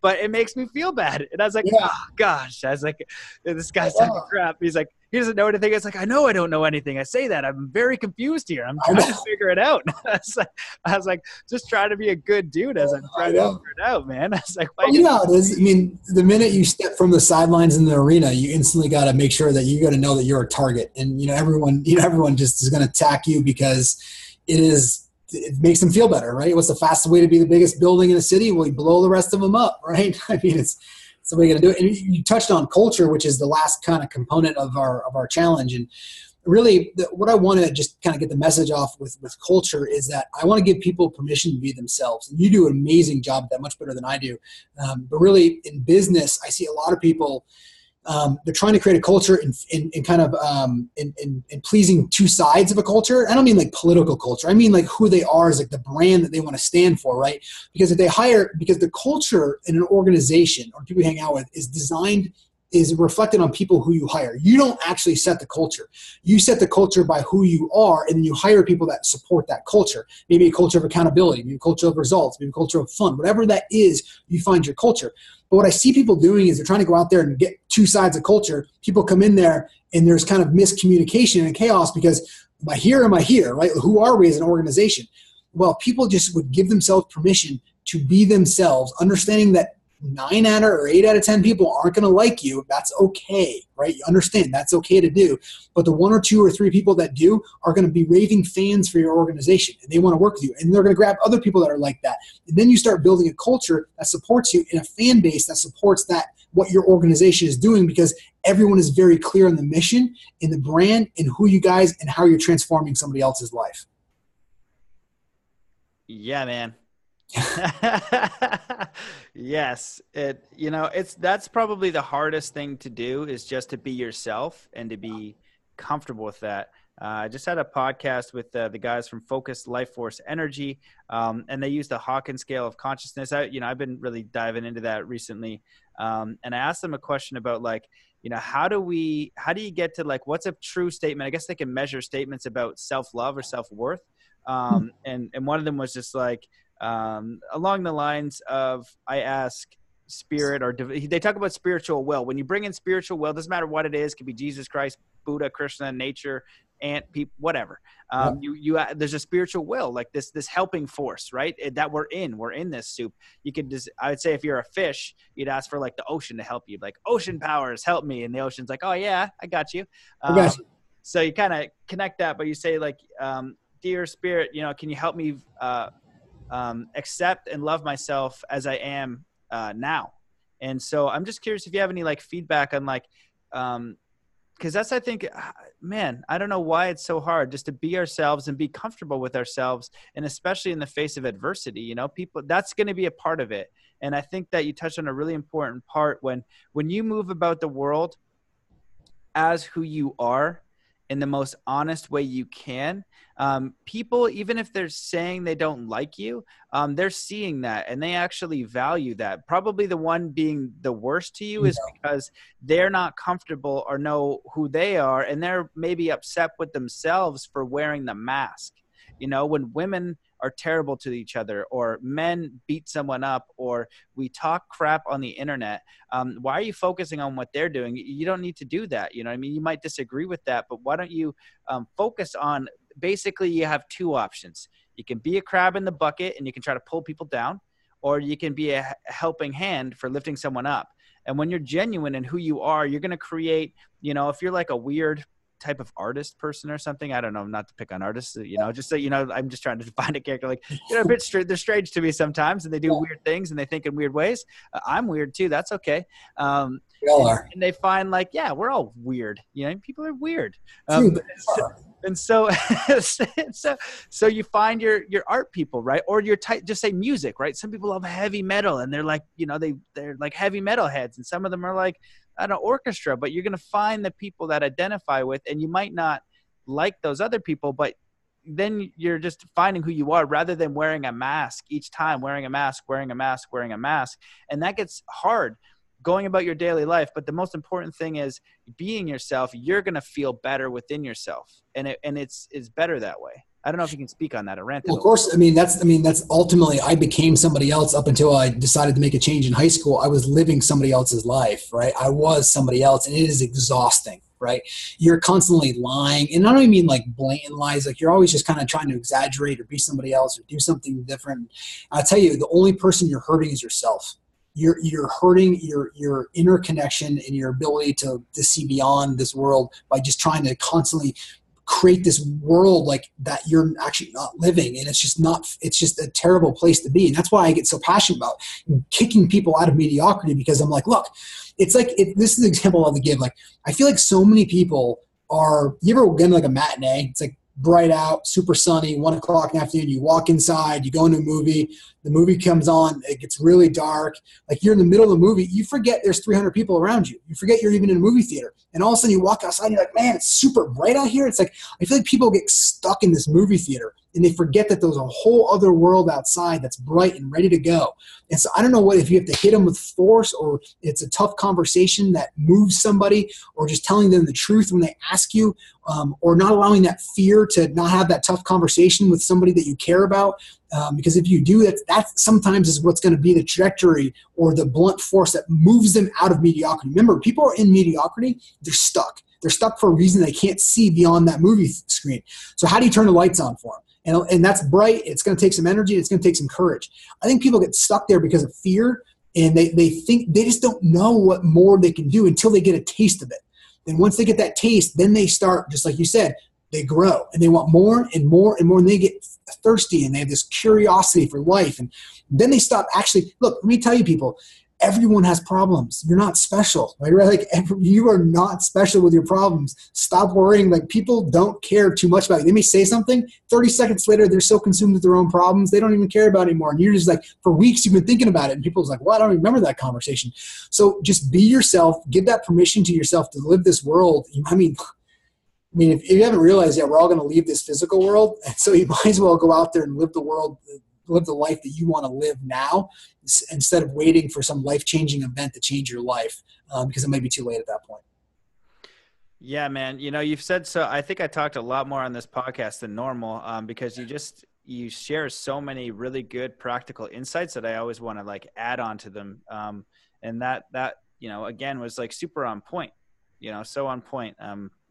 but it makes me feel bad. And I was like, oh gosh, I was like, this guy's talking crap. He's like, he doesn't know anything. It's like, I know I don't know anything. I say that. I'm very confused here. I'm trying to figure it out. I was like, just trying to be a good dude as I'm trying to figure it out, man. I was like, it is. I mean, the minute you step from the sidelines in the arena, you instantly got to make sure that you got to know that you're a target. And, everyone just is going to attack you because it makes them feel better, right? What's the fastest way to be the biggest building in a city? Well, you blow the rest of them up, right? I mean, it's the way you're going to do it. And you touched on culture, which is the last kind of component of our challenge. And really what I want to just kind of get the message off with culture is that I want to give people permission to be themselves. And you do an amazing job at that, much better than I do. But really in business, I see a lot of people, they're trying to create a culture in kind of in pleasing two sides of a culture. I don't mean like political culture. I mean like who they are is like the brand that they want to stand for, right? Because because the culture in an organization or people you hang out with is reflected on people who you hire. You don't actually set the culture. You set the culture by who you are, and then you hire people that support that culture. Maybe a culture of accountability, maybe a culture of results, maybe a culture of fun. Whatever that is, you find your culture. But what I see people doing is they're trying to go out there and get two sides of culture. People come in there, and there's kind of miscommunication and chaos because am I here, right? Who are we as an organization? Well, people just would give themselves permission to be themselves, understanding that 8 out of 10 people aren't going to like you. That's okay, right? You understand that's okay to do. But the 1 or 2 or 3 people that do are going to be raving fans for your organization, and they want to work with you. And they're going to grab other people that are like that. And then you start building a culture that supports you and a fan base that supports what your organization is doing, because everyone is very clear on the mission, in the brand, and who you guys and how you're transforming somebody else's life. Yeah, man. Yes. That's probably the hardest thing to do, is just to be yourself and to be comfortable with that. I just had a podcast with the guys from Focused Life Force Energy, and they use the Hawkins scale of consciousness. I've been really diving into that recently. And I asked them a question about how do you get to what's a true statement? I guess they can measure statements about self-love or self-worth. And one of them was just along the lines of, I ask spirit, or they talk about spiritual will. When you bring in spiritual will, doesn't matter what it is, it could be Jesus Christ, Buddha, Krishna, nature, ant, people, whatever. There's a spiritual will, like this helping force, right? That we're in this soup. You could I would say if you're a fish, you'd ask for the ocean to help you, like ocean powers, help me. And the ocean's like, oh yeah, I got you. So you kind of connect that, but you say dear spirit, can you help me, accept and love myself as I am now. And so I'm just curious if you have any feedback on because that's, I think, man, I don't know why it's so hard just to be ourselves and be comfortable with ourselves, and especially in the face of adversity, people, that's going to be a part of it. And I think that you touched on a really important part when you move about the world as who you are in the most honest way you can. People, even if they're saying they don't like you, they're seeing that and they actually value that. Probably the one being the worst to you is because they're not comfortable or know who they are, and they're maybe upset with themselves for wearing the mask. When women are terrible to each other, or men beat someone up, or we talk crap on the internet, why are you focusing on what they're doing? You don't need to do that. You might disagree with that, but why don't you focus on, basically you have 2 options. You can be a crab in the bucket and you can try to pull people down, or you can be a helping hand for lifting someone up. And when you're genuine in who you are, you're going to create, if you're a weird type of artist person or something, I don't know, not to pick on artists, just so I'm just trying to define a character, a bit they're strange to me sometimes, and they do weird things and they think in weird ways. I'm weird too, that's okay. We all are. And they find we're all weird, people are weird. So you find your art people, right? Or your type, just say music, right? Some people love heavy metal and they're they're heavy metal heads, and some of them are an orchestra, but you're going to find the people that identify with, and you might not like those other people, but then you're just finding who you are rather than wearing a mask each time, wearing a mask. And that gets hard going about your daily life. But the most important thing is being yourself. You're going to feel better within yourself. And it's better that way. I don't know if you can speak on that. Well, of course. That's ultimately, I became somebody else up until I decided to make a change in high school. I was living somebody else's life, right? I was somebody else, and it is exhausting, right? You're constantly lying, and I don't even mean blatant lies. You're always just kind of trying to exaggerate or be somebody else or do something different. I'll tell you, the only person you're hurting is yourself. You're hurting your inner connection and your ability to see beyond this world by just trying to constantly create this world that you're actually not living. And it's just a terrible place to be. And that's why I get so passionate about kicking people out of mediocrity, because I'm look, it's this is an example I'll give. I feel so many people you ever been to like a matinee? It's like bright out, super sunny, 1 o'clock in the afternoon. You walk inside, you go into a movie, the movie comes on, it gets really dark. Like you're in the middle of the movie, you forget there's 300 people around you. You forget you're even in a movie theater. And all of a sudden you walk outside and you're like, man, it's super bright out here. It's like, I feel like people get stuck in this movie theater and they forget that there's a whole other world outside that's bright and ready to go. And so I don't know if you have to hit them with force, or it's a tough conversation that moves somebody, or just telling them the truth when they ask you, or not allowing that fear to not have that tough conversation with somebody that you care about. Because if you do that sometimes is what's going to be the trajectory or the blunt force that moves them out of mediocrity. Remember, people are in mediocrity, they're stuck. They're stuck for a reason they can't see beyond that movie screen. So how do you turn the lights on for them? And that's bright. It's going to take some energy. It's going to take some courage. I think people get stuck there because of fear, and they think they just don't know what more they can do until they get a taste of it. And once they get that taste, then they start, just like you said, they grow and they want more and more and more, and they get thirsty and they have this curiosity for life. And then they stop actually, look, let me tell you people, everyone has problems. You're not special, right? Like you are not special with your problems. Stop worrying. Like people don't care too much about you. They may say something, 30 seconds later, they're so consumed with their own problems, they don't even care about it anymore. And you're just like, for weeks you've been thinking about it, and people's like, well, I don't remember that conversation. So just be yourself, give that permission to yourself to live this world. I mean, if you haven't realized yet, we're all going to leave this physical world. And so you might as well go out there and live the life that you want to live now, instead of waiting for some life-changing event to change your life, because it might be too late at that point. Yeah, man. You've said so. I think I talked a lot more on this podcast than normal, because you share so many really good practical insights that I always want to like add on to them. And that again, was like super on point, so on point.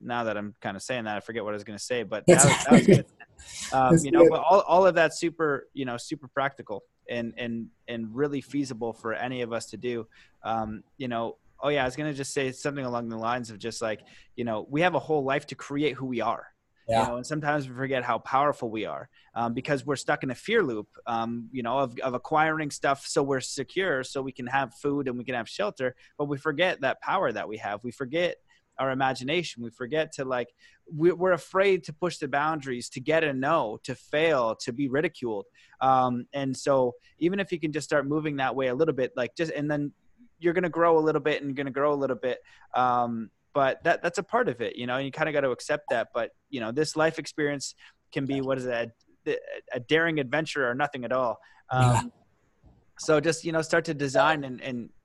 Now that I'm kind of saying that, I forget what I was going to say, but that was good. But all of that's super, super practical and really feasible for any of us to do. Oh yeah, I was going to just say something along the lines of just like, we have a whole life to create who we are. Yeah. And sometimes we forget how powerful we are, because we're stuck in a fear loop, of acquiring stuff so we're secure, so we can have food and we can have shelter, but we forget that power that we have. We forget our imagination. We forget to we're afraid to push the boundaries, to get a no, to fail, to be ridiculed. And so even if you can just start moving that way a little bit, and then you're going to grow a little bit and going to grow a little bit. But that's a part of it, and you kind of got to accept that. But, this life experience can be, a daring adventure or nothing at all. So just, start to design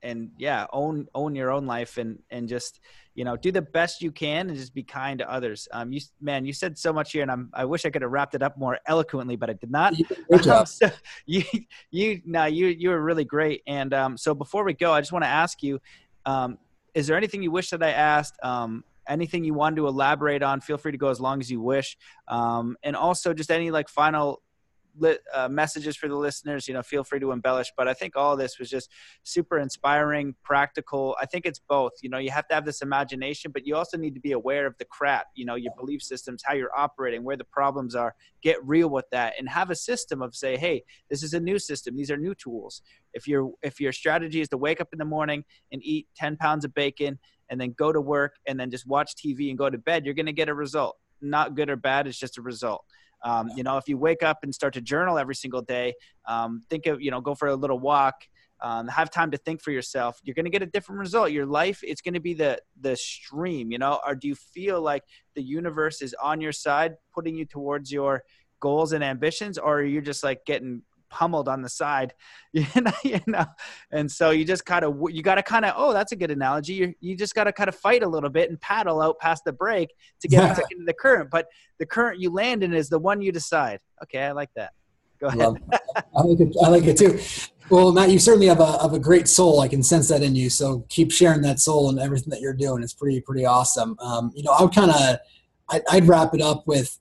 and own your own life and just, do the best you can and just be kind to others. You said so much here, and I wish I could have wrapped it up more eloquently, but I did not. So you were really great. And so before we go, I just want to ask you, is there anything you wish that I asked? Anything you wanted to elaborate on? Feel free to go as long as you wish. And also just any final messages for the listeners, feel free to embellish, but I think all of this was just super inspiring, practical. I think it's both, you have to have this imagination, but you also need to be aware of the crap, your belief systems, how you're operating, where the problems are, get real with that and have a system of say, hey, this is a new system. These are new tools. If your strategy is to wake up in the morning and eat 10 pounds of bacon and then go to work and then just watch TV and go to bed, you're going to get a result. Not good or bad. It's just a result. If you wake up and start to journal every single day, think of, go for a little walk, have time to think for yourself, you're going to get a different result. Your life, it's going to be the stream, or do you feel like the universe is on your side, putting you towards your goals and ambitions, or are you just getting pummeled on the side, and so you just got to oh, that's a good analogy. You just got to kind of fight a little bit and paddle out past the break to get back into the current, but the current you land in is the one you decide. Okay. I like that. Go ahead. I like it too. Well, Matt, you certainly have a great soul. I can sense that in you. So keep sharing that soul and everything that you're doing. It's pretty awesome. I'd wrap it up with,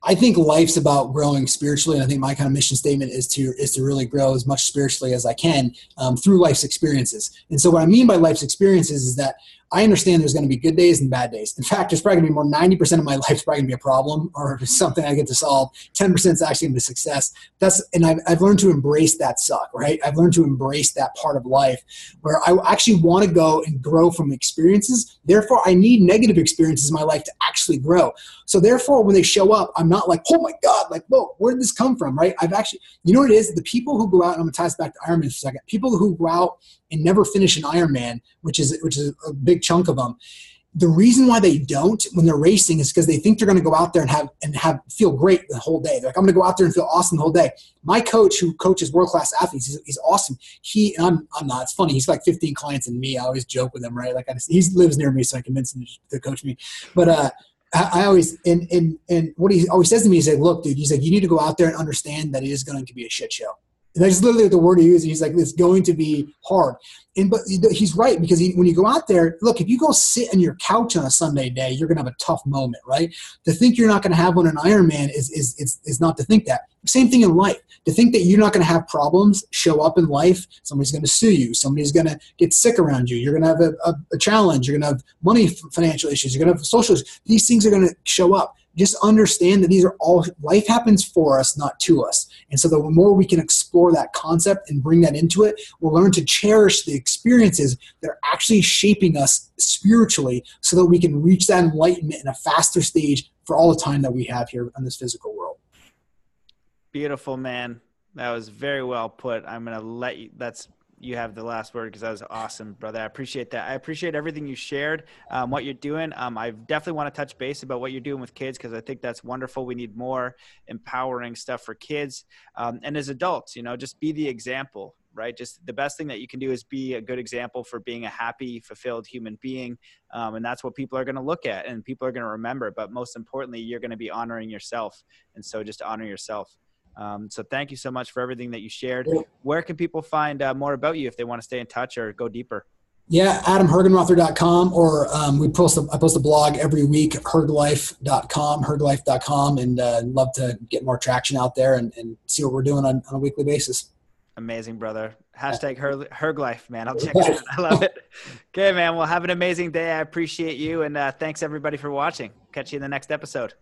I think life's about growing spiritually, and I think my kind of mission statement is to really grow as much spiritually as I can through life's experiences. And so what I mean by life's experiences is that I understand there's going to be good days and bad days. In fact, there's probably going to be more 90% of my life is probably going to be a problem or something I get to solve. 10% is actually going to be success. And I've learned to embrace that suck, right? I've learned to embrace that part of life where I actually want to go and grow from experiences. Therefore, I need negative experiences in my life to actually grow. So therefore, when they show up, I'm not like, oh my God, like, whoa, where did this come from, right? I've actually, you know what it is? The people who go out, and I'm going to tie this back to Ironman for a second, people who go out and never finish an Ironman, which is a big chunk of them. The reason why they don't when they're racing is because they think they're going to go out there and feel great the whole day. They're like, I'm going to go out there and feel awesome the whole day. My coach, who coaches world-class athletes, he's awesome. I'm not. It's funny. He's like 15 clients than me. I always joke with him, right? Like he lives near me, so I convince him to coach me. But I always and what he always says to me is like, look, dude, he's like, you need to go out there and understand that it is going to be a shit show. And that's literally the word he uses. He's like, it's going to be hard. But he's right, because when you go out there, look, if you go sit on your couch on a Sunday day, you're going to have a tough moment, right? To think you're not going to have one in Ironman is not to think that. Same thing in life. To think that you're not going to have problems show up in life, somebody's going to sue you, somebody's going to get sick around you, you're going to have a challenge, you're going to have money, financial issues, you're going to have social issues. These things are going to show up. Just understand that these are all, life happens for us, not to us. And so the more we can explore that concept and bring that into it, we'll learn to cherish the experiences that are actually shaping us spiritually so that we can reach that enlightenment in a faster stage for all the time that we have here in this physical world. Beautiful, man. That was very well put. I'm going to let you, you have the last word, because that was awesome, brother. I appreciate that. I appreciate everything you shared, what you're doing. I definitely want to touch base about what you're doing with kids, because I think that's wonderful. We need more empowering stuff for kids. And as adults, just be the example, right? Just the best thing that you can do is be a good example for being a happy, fulfilled human being. And that's what people are going to look at and people are going to remember. But most importantly, you're going to be honoring yourself. And so just honor yourself. So thank you so much for everything that you shared. Where can people find more about you if they want to stay in touch or go deeper? Yeah, AdamHergenrother.com, or I post a blog every week, herglife.com, and love to get more traction out there and see what we're doing on a weekly basis. Amazing, brother. Hashtag Herglife, man. I'll check it out. I love it. Okay, man. Well, have an amazing day. I appreciate you. And thanks everybody for watching. Catch you in the next episode.